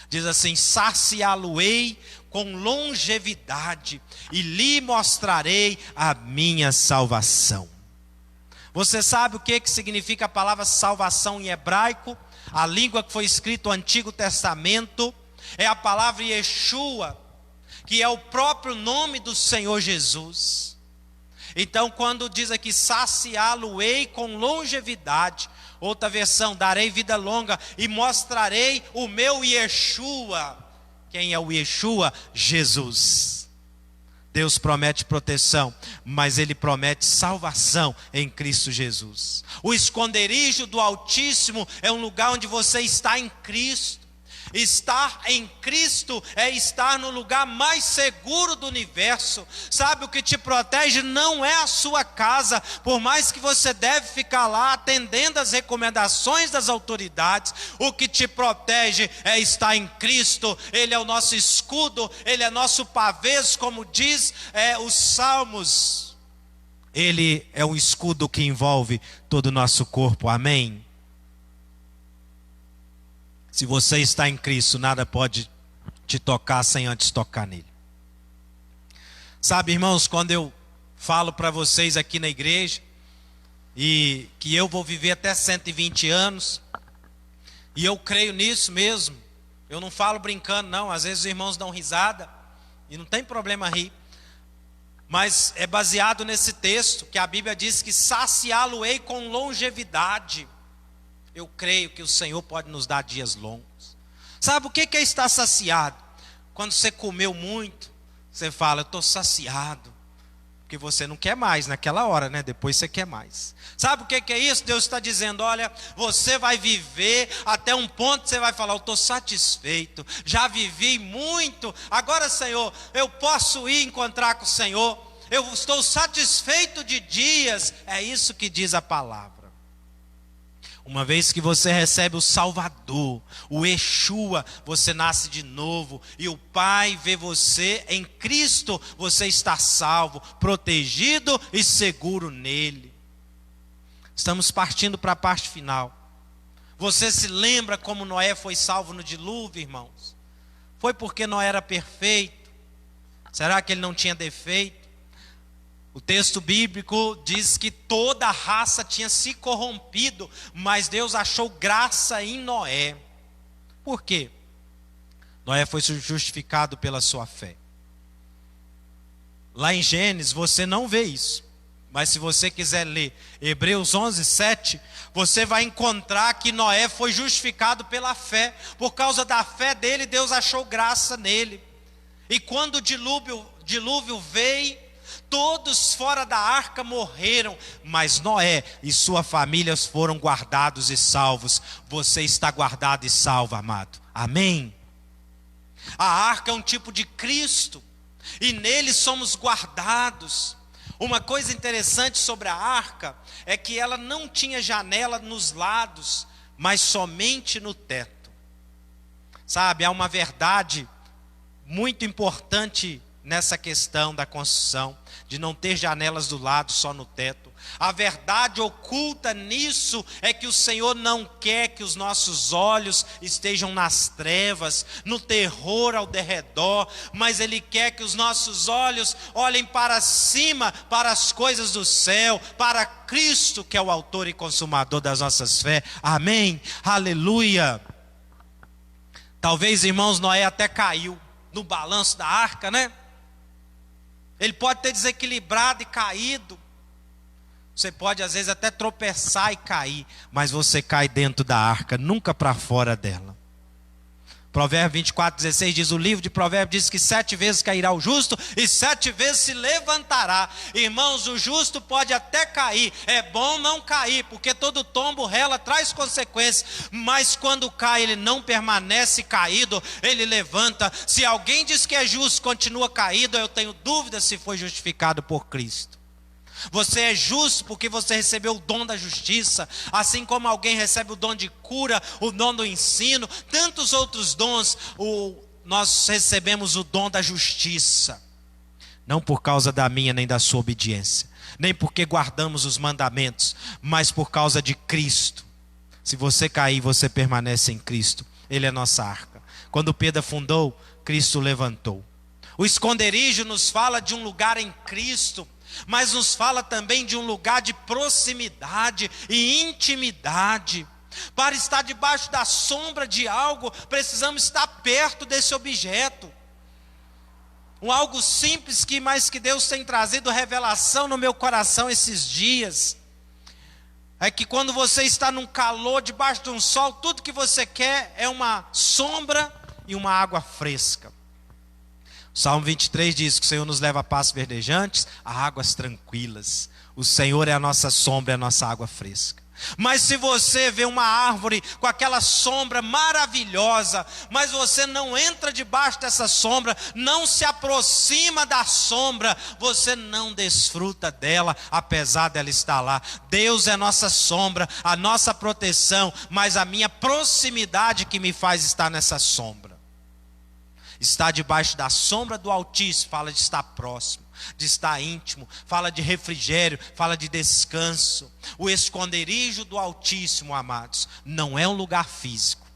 Diz assim: saciá-lo-ei com longevidade e lhe mostrarei a minha salvação. Você sabe o que significa a palavra salvação em hebraico? A língua que foi escrita o Antigo Testamento é a palavra Yeshua, que é o próprio nome do Senhor Jesus. Então, quando diz aqui saciá-lo-ei com longevidade, outra versão, darei vida longa e mostrarei o meu Yeshua. Quem é o Yeshua? Jesus. Deus promete proteção, mas Ele promete salvação em Cristo Jesus. O esconderijo do Altíssimo é um lugar onde você está em Cristo. Estar em Cristo é estar no lugar mais seguro do universo. Sabe, o que te protege não é a sua casa, por mais que você deve ficar lá atendendo às recomendações das autoridades. O que te protege é estar em Cristo. Ele é o nosso escudo, Ele é nosso pavês, como diz os Salmos. Ele é um escudo que envolve todo o nosso corpo, amém? Se você está em Cristo, nada pode te tocar sem antes tocar nele. Sabe, irmãos, quando eu falo para vocês aqui na igreja, e que eu vou viver até 120 anos, e eu creio nisso mesmo, eu não falo brincando não, às vezes os irmãos dão risada, e não tem problema rir, mas é baseado nesse texto, que a Bíblia diz que saciá-lo-ei com longevidade. Eu creio que o Senhor pode nos dar dias longos. Sabe o que é estar saciado? Quando você comeu muito, você fala: eu estou saciado. Porque você não quer mais naquela hora, né? Depois você quer mais. Sabe o que é isso? Deus está dizendo: olha, você vai viver até um ponto que você vai falar: eu estou satisfeito, já vivi muito. Agora, Senhor, eu posso ir encontrar com o Senhor. Eu estou satisfeito de dias. É isso que diz a palavra. Uma vez que você recebe o Salvador, o Yeshua, você nasce de novo. E o Pai vê você em Cristo. Você está salvo, protegido e seguro nele. Estamos partindo para a parte final. Você se lembra como Noé foi salvo no dilúvio, irmãos? Foi porque Noé era perfeito? Será que ele não tinha defeito? O texto bíblico diz que toda a raça tinha se corrompido, mas Deus achou graça em Noé. Por quê? Noé foi justificado pela sua fé. Lá em Gênesis você não vê isso, mas se você quiser ler Hebreus 11:7, você vai encontrar que Noé foi justificado pela fé. Por causa da fé dele, Deus achou graça nele. E quando o dilúvio veio, todos fora da arca morreram, mas Noé e sua família foram guardados e salvos. Você está guardado e salvo, amado. Amém? A arca é um tipo de Cristo, e nele somos guardados. Uma coisa interessante sobre a arca é que ela não tinha janela nos lados, mas somente no teto. Sabe, há uma verdade muito importante nessa questão da construção, de não ter janelas do lado, só no teto. A verdade oculta nisso é que o Senhor não quer que os nossos olhos estejam nas trevas, no terror ao derredor, mas Ele quer que os nossos olhos olhem para cima, para as coisas do céu, para Cristo, que é o autor e consumador das nossas fé. Amém? Aleluia! Talvez, irmãos, Noé até caiu no balanço da arca, né? Ele pode ter desequilibrado e caído. Você pode às vezes até tropeçar e cair, mas você cai dentro da arca, nunca para fora dela. Provérbio 24:16 diz, o livro de Provérbios diz que 7 vezes cairá o justo e 7 vezes se levantará. Irmãos, o justo pode até cair, é bom não cair, porque todo tombo rela traz consequências, mas quando cai ele não permanece caído, ele levanta. Se alguém diz que é justo, continua caído, eu tenho dúvida se foi justificado por Cristo. Você é justo porque você recebeu o dom da justiça, assim como alguém recebe o dom de cura, o dom do ensino, tantos outros dons, nós recebemos o dom da justiça, não por causa da minha nem da sua obediência, nem porque guardamos os mandamentos, mas por causa de Cristo. Se você cair, você permanece em Cristo, Ele é nossa arca. Quando Pedro afundou, Cristo levantou. O esconderijo nos fala de um lugar em Cristo, mas nos fala também de um lugar de proximidade e intimidade. Para estar debaixo da sombra de algo, precisamos estar perto desse objeto. Algo simples mas que Deus tem trazido revelação no meu coração esses dias. É que quando você está num calor, debaixo de um sol, tudo que você quer é uma sombra e uma água fresca. Salmo 23 diz que o Senhor nos leva a pastos verdejantes, a águas tranquilas. O Senhor é a nossa sombra, é a nossa água fresca. Mas se você vê uma árvore com aquela sombra maravilhosa, mas você não entra debaixo dessa sombra, não se aproxima da sombra, você não desfruta dela, apesar dela estar lá. Deus é a nossa sombra, a nossa proteção, mas a minha proximidade que me faz estar nessa sombra. Estar debaixo da sombra do Altíssimo fala de estar próximo, de estar íntimo, fala de refrigério, fala de descanso. O esconderijo do Altíssimo, amados, não é um lugar físico,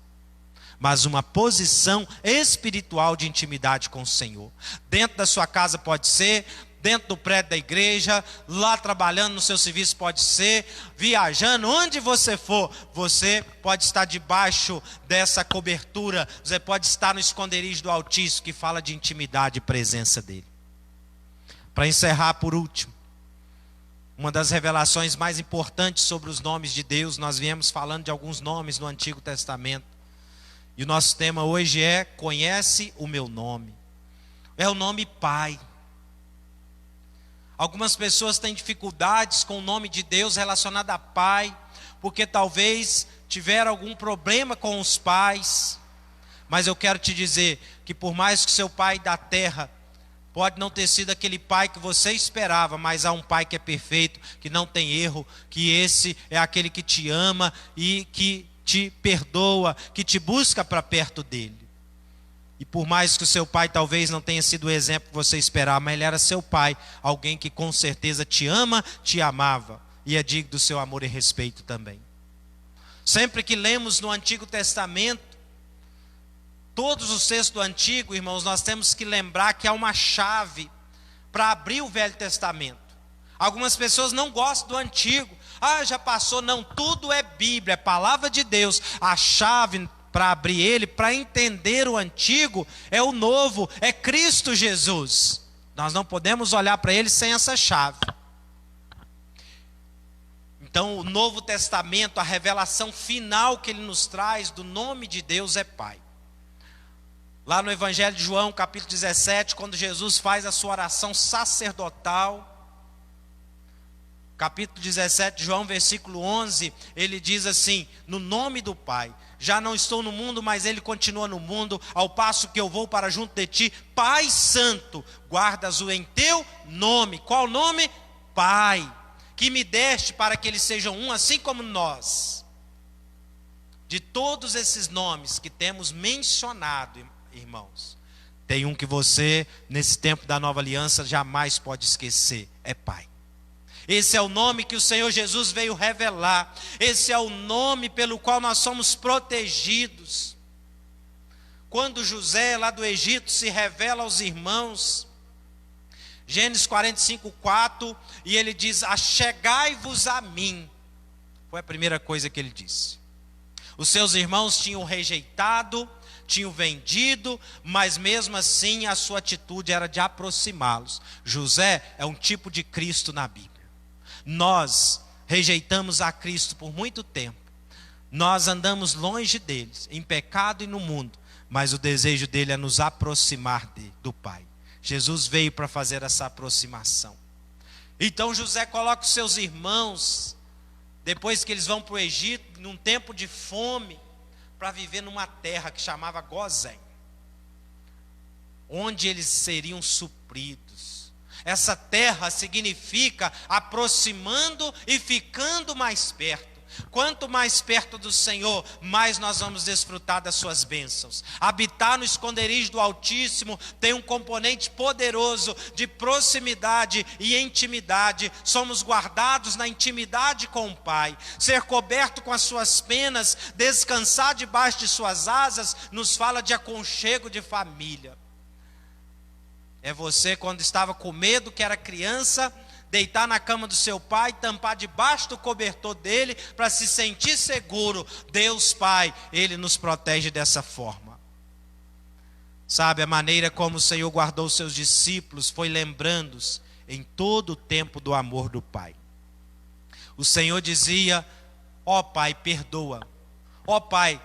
mas uma posição espiritual de intimidade com o Senhor. Dentro da sua casa pode ser, dentro do prédio da igreja, lá trabalhando no seu serviço pode ser, viajando, onde você for, você pode estar debaixo dessa cobertura, você pode estar no esconderijo do Altíssimo, que fala de intimidade e presença dele. Para encerrar, por último, uma das revelações mais importantes sobre os nomes de Deus, nós viemos falando de alguns nomes no Antigo Testamento, e o nosso tema hoje é, conhece o meu nome. É o nome Pai. Algumas pessoas têm dificuldades com o nome de Deus relacionado a pai, porque talvez tiveram algum problema com os pais. Mas eu quero te dizer que por mais que seu pai da terra pode não ter sido aquele pai que você esperava, mas há um pai que é perfeito, que não tem erro, que esse é aquele que te ama e que te perdoa, que te busca para perto dele. E por mais que o seu pai talvez não tenha sido o exemplo que você esperava, mas ele era seu pai, alguém que com certeza te ama, te amava, e é digno do seu amor e respeito também. Sempre que lemos no Antigo Testamento, todos os textos do Antigo, irmãos, nós temos que lembrar que há uma chave para abrir o Velho Testamento. Algumas pessoas não gostam do Antigo, já passou, não, tudo é Bíblia, é palavra de Deus. A chave para abrir ele, para entender o antigo, é o novo, é Cristo Jesus. Nós não podemos olhar para ele sem essa chave. Então o Novo Testamento, a revelação final que ele nos traz do nome de Deus é Pai. Lá no Evangelho de João, capítulo 17, quando Jesus faz a sua oração sacerdotal, capítulo 17 de João, versículo 11, ele diz assim, no nome do Pai, já não estou no mundo, mas ele continua no mundo, ao passo que eu vou para junto de ti, Pai Santo, guardas-o em teu nome. Qual nome? Pai, que me deste para que eles sejam um, assim como nós. De todos esses nomes que temos mencionado, irmãos, tem um que você, nesse tempo da nova aliança, jamais pode esquecer, é Pai. Esse é o nome que o Senhor Jesus veio revelar. Esse é o nome pelo qual nós somos protegidos. Quando José lá do Egito se revela aos irmãos, Gênesis 45:4, e ele diz, achegai-vos a mim. Foi a primeira coisa que ele disse. Os seus irmãos tinham rejeitado, tinham vendido, mas mesmo assim a sua atitude era de aproximá-los. José é um tipo de Cristo na Bíblia. Nós rejeitamos a Cristo por muito tempo. Nós andamos longe deles, em pecado e no mundo, mas o desejo dele é nos aproximar do Pai. Jesus veio para fazer essa aproximação. Então José coloca os seus irmãos, depois que eles vão para o Egito, num tempo de fome, para viver numa terra que chamava Gozém, onde eles seriam supridos. Essa terra significa aproximando e ficando mais perto. Quanto mais perto do Senhor, mais nós vamos desfrutar das suas bênçãos. Habitar no esconderijo do Altíssimo tem um componente poderoso de proximidade e intimidade. Somos guardados na intimidade com o Pai. Ser coberto com as suas penas, descansar debaixo de suas asas, nos fala de aconchego de família. É você, quando estava com medo, que era criança, deitar na cama do seu pai, tampar debaixo do cobertor dele, para se sentir seguro. Deus Pai, Ele nos protege dessa forma. Sabe, a maneira como o Senhor guardou os seus discípulos, foi lembrando-os em todo o tempo do amor do Pai. O Senhor dizia: ó Pai, perdoa. Ó Pai,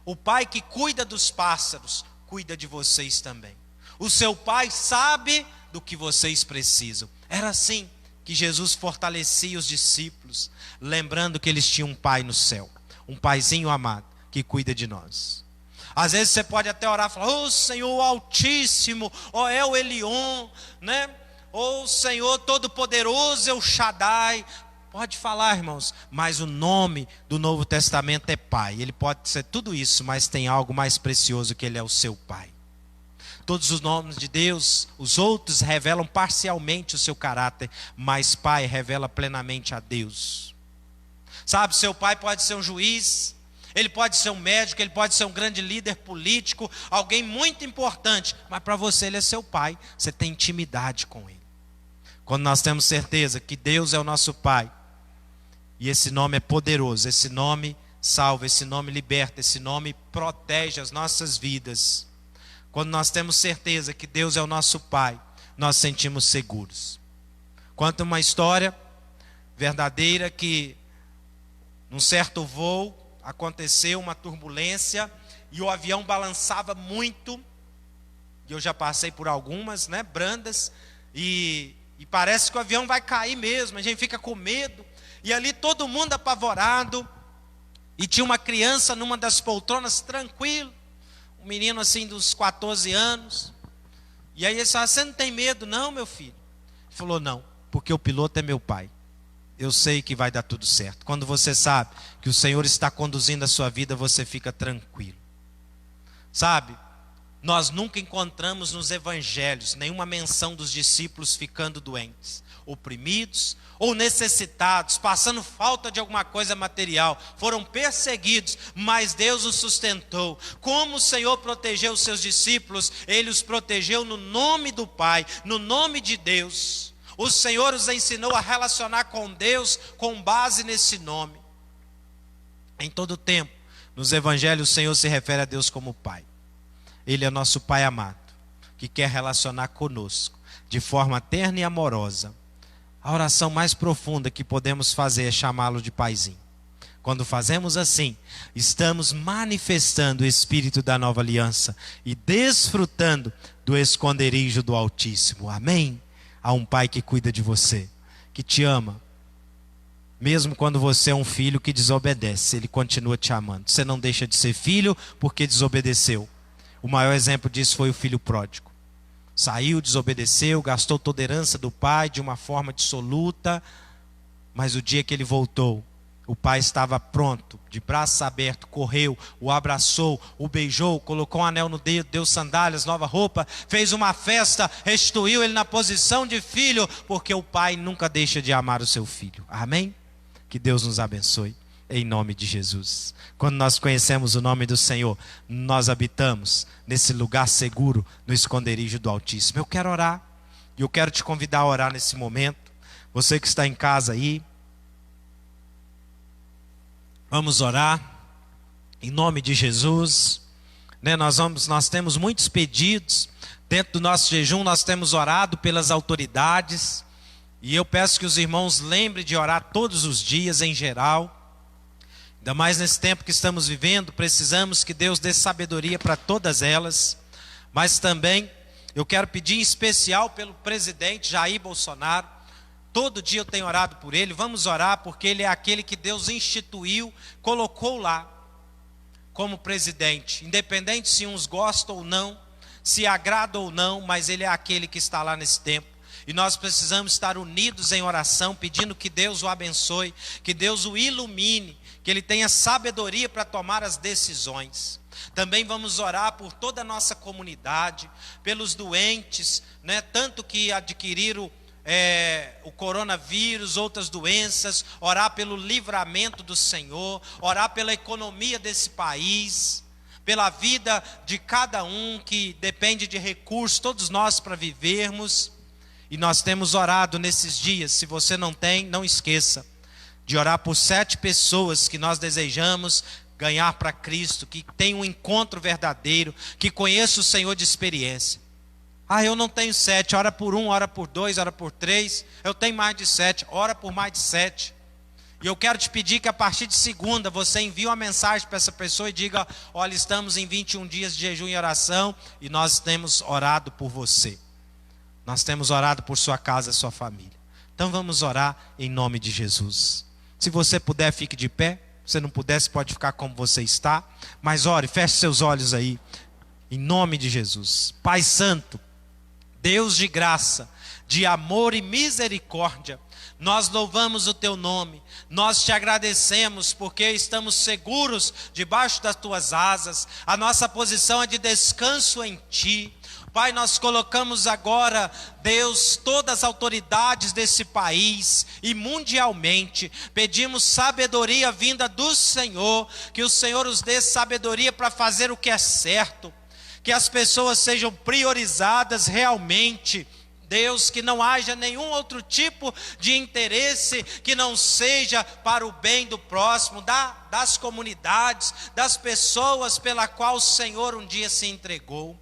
o Pai que cuida dos pássaros, cuida de vocês também. O seu Pai sabe do que vocês precisam. Era assim que Jesus fortalecia os discípulos, lembrando que eles tinham um Pai no céu, um Paizinho amado, que cuida de nós. Às vezes você pode até orar e falar: ô Senhor Altíssimo, ó El Elyon, né? Ô Senhor Todo-Poderoso, El Shaddai. Pode falar, irmãos, mas o nome do Novo Testamento é Pai. Ele pode ser tudo isso, mas tem algo mais precioso, que Ele é o seu Pai. Todos os nomes de Deus, os outros revelam parcialmente o seu caráter, mas Pai revela plenamente a Deus. Sabe, seu pai pode ser um juiz, ele pode ser um médico, ele pode ser um grande líder político, alguém muito importante, mas para você ele é seu pai, você tem intimidade com ele. Quando nós temos certeza que Deus é o nosso Pai, e esse nome é poderoso, esse nome salva, esse nome liberta, esse nome protege as nossas vidas. Quando nós temos certeza que Deus é o nosso Pai, nós sentimos seguros. Conta uma história verdadeira que num certo voo aconteceu uma turbulência e o avião balançava muito. E eu já passei por algumas, né, brandas, e parece que o avião vai cair mesmo, a gente fica com medo. E ali todo mundo apavorado, e tinha uma criança numa das poltronas tranquilo. Um menino assim dos 14 anos. E aí ele falou: você não tem medo não, meu filho? Ele falou: não, porque o piloto é meu pai. Eu sei que vai dar tudo certo. Quando você sabe que o Senhor está conduzindo a sua vida, você fica tranquilo. Sabe, nós nunca encontramos nos evangelhos nenhuma menção dos discípulos ficando doentes, oprimidos ou necessitados, passando falta de alguma coisa material. Foram perseguidos, mas Deus os sustentou. Como o Senhor protegeu os seus discípulos, Ele os protegeu no nome do Pai, no nome de Deus. O Senhor os ensinou a relacionar com Deus com base nesse nome. Em todo tempo, nos evangelhos, o Senhor se refere a Deus como Pai. Ele é nosso Pai amado, que quer relacionar conosco de forma terna e amorosa. A oração mais profunda que podemos fazer é chamá-lo de Paizinho. Quando fazemos assim, estamos manifestando o Espírito da nova aliança e desfrutando do esconderijo do Altíssimo. Amém? Há um Pai que cuida de você, que te ama. Mesmo quando você é um filho que desobedece, Ele continua te amando. Você não deixa de ser filho porque desobedeceu. O maior exemplo disso foi o filho pródigo. Saiu, desobedeceu, gastou toda a herança do pai de uma forma dissoluta, mas o dia que ele voltou, o pai estava pronto, de braços abertos, correu, o abraçou, o beijou, colocou um anel no dedo, deu sandálias, nova roupa, fez uma festa, restituiu ele na posição de filho, porque o pai nunca deixa de amar o seu filho. Amém? Que Deus nos abençoe, em nome de Jesus. Quando nós conhecemos o nome do Senhor, nós habitamos nesse lugar seguro, no esconderijo do Altíssimo. Eu quero orar, e eu quero te convidar a orar nesse momento. Você que está em casa aí, vamos orar, em nome de Jesus. né? Nós temos muitos pedidos. Dentro do nosso jejum nós temos orado pelas autoridades. E eu peço que os irmãos lembrem de orar todos os dias em geral. Ainda mais nesse tempo que estamos vivendo, precisamos que Deus dê sabedoria para todas elas. Mas também eu quero pedir em especial pelo presidente Jair Bolsonaro. Todo dia eu tenho orado por ele. Vamos orar porque ele é aquele que Deus instituiu, colocou lá como presidente. Independente se uns gostam ou não, se agrada ou não, mas ele é aquele que está lá nesse tempo. E nós precisamos estar unidos em oração, pedindo que Deus o abençoe, que Deus o ilumine, que ele tenha sabedoria para tomar as decisões. Também vamos orar por toda a nossa comunidade, pelos doentes, né? Tanto que adquiriram o coronavírus, outras doenças, orar pelo livramento do Senhor, orar pela economia desse país, pela vida de cada um que depende de recursos, todos nós para vivermos. E nós temos orado nesses dias. Se você não tem, não esqueça de orar por 7 pessoas que nós desejamos ganhar para Cristo, que tem um encontro verdadeiro, que conheça o Senhor de experiência. Eu não tenho 7, ora por 1, ora por 2, ora por 3, eu tenho mais de 7, ora por mais de 7. E eu quero te pedir que a partir de segunda você envie uma mensagem para essa pessoa e diga: olha, estamos em 21 dias de jejum e oração e nós temos orado por você. Nós temos orado por sua casa, sua família. Então vamos orar em nome de Jesus. Se você puder, fique de pé. Se não puder, você pode ficar como você está. Mas ore, feche seus olhos aí. Em nome de Jesus. Pai Santo, Deus de graça, de amor e misericórdia, nós louvamos o teu nome. Nós te agradecemos porque estamos seguros debaixo das tuas asas. A nossa posição é de descanso em ti. Pai, nós colocamos agora, Deus, todas as autoridades desse país e mundialmente, pedimos sabedoria vinda do Senhor, que o Senhor os dê sabedoria para fazer o que é certo, que as pessoas sejam priorizadas realmente. Deus, que não haja nenhum outro tipo de interesse que não seja para o bem do próximo, das comunidades, das pessoas pela qual o Senhor um dia se entregou.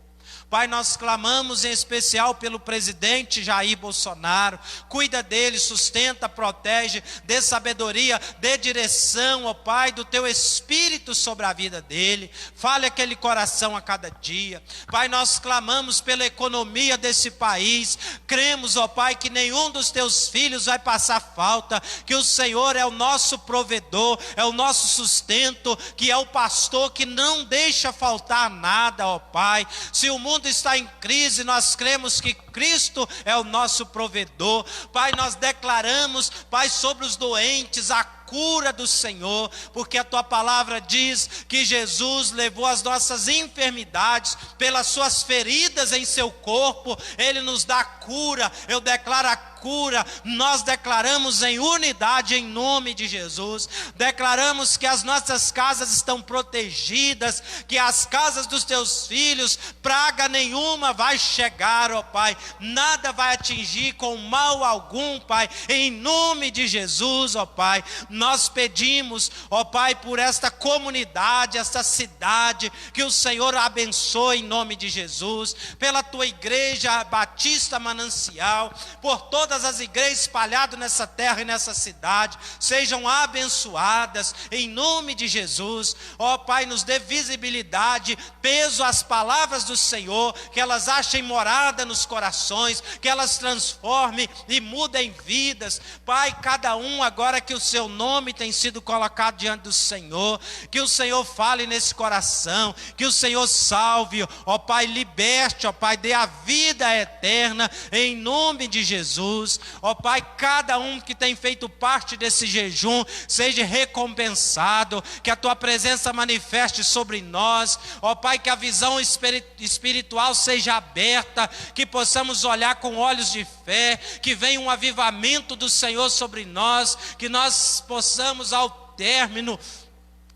Pai, nós clamamos em especial pelo presidente Jair Bolsonaro. Cuida dele, sustenta, protege, dê sabedoria, dê direção, ó Pai, do teu Espírito sobre a vida dele. Fale aquele coração a cada dia. Pai, nós clamamos pela economia desse país. Cremos, ó Pai, que nenhum dos teus filhos vai passar falta, que o Senhor é o nosso provedor, é o nosso sustento, que é o pastor que não deixa faltar nada, ó Pai. Se o mundo está em crise, nós cremos que Cristo é o nosso provedor. Pai, nós declaramos, Pai, sobre os doentes, a cura do Senhor, porque a tua palavra diz que Jesus levou as nossas enfermidades, pelas suas feridas em seu corpo, ele nos dá cura. Eu declaro a cura, nós declaramos em unidade em nome de Jesus, declaramos que as nossas casas estão protegidas, que as casas dos teus filhos, praga nenhuma vai chegar, ó Pai, nada vai atingir com mal algum, Pai, em nome de Jesus, ó Pai. Nós pedimos, ó Pai, por esta comunidade, esta cidade, que o Senhor abençoe em nome de Jesus, pela tua igreja Batista Manancial, por todas as igrejas espalhadas nessa terra e nessa cidade, sejam abençoadas em nome de Jesus. Ó Pai, nos dê visibilidade, peso às palavras do Senhor, que elas achem morada nos corações, que elas transformem e mudem vidas. Pai, cada um agora que o seu nome tem sido colocado diante do Senhor, que o Senhor fale nesse coração, que o Senhor salve, ó Pai, liberte, ó Pai, dê a vida eterna em nome de Jesus. Ó Pai, cada um que tem feito parte desse jejum seja recompensado, que a tua presença manifeste sobre nós, ó Pai, que a visão espiritual seja aberta, que possamos olhar com olhos de fé, que venha um avivamento do Senhor sobre nós, que nós possamos ao término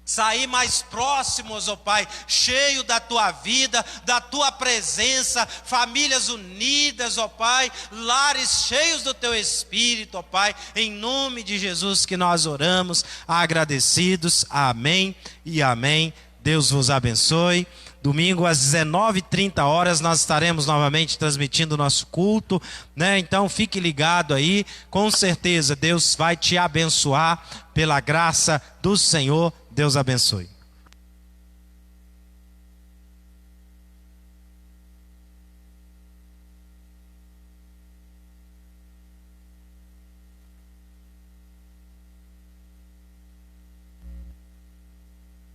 sair mais próximos, ó Pai, cheio da tua vida, da tua presença, famílias unidas, ó Pai, lares cheios do teu Espírito, ó Pai, em nome de Jesus que nós oramos, agradecidos, amém e amém. Deus vos abençoe. Domingo às 19h30 nós estaremos novamente transmitindo o nosso culto, né? Então fique ligado aí, com certeza Deus vai te abençoar pela graça do Senhor. Deus abençoe.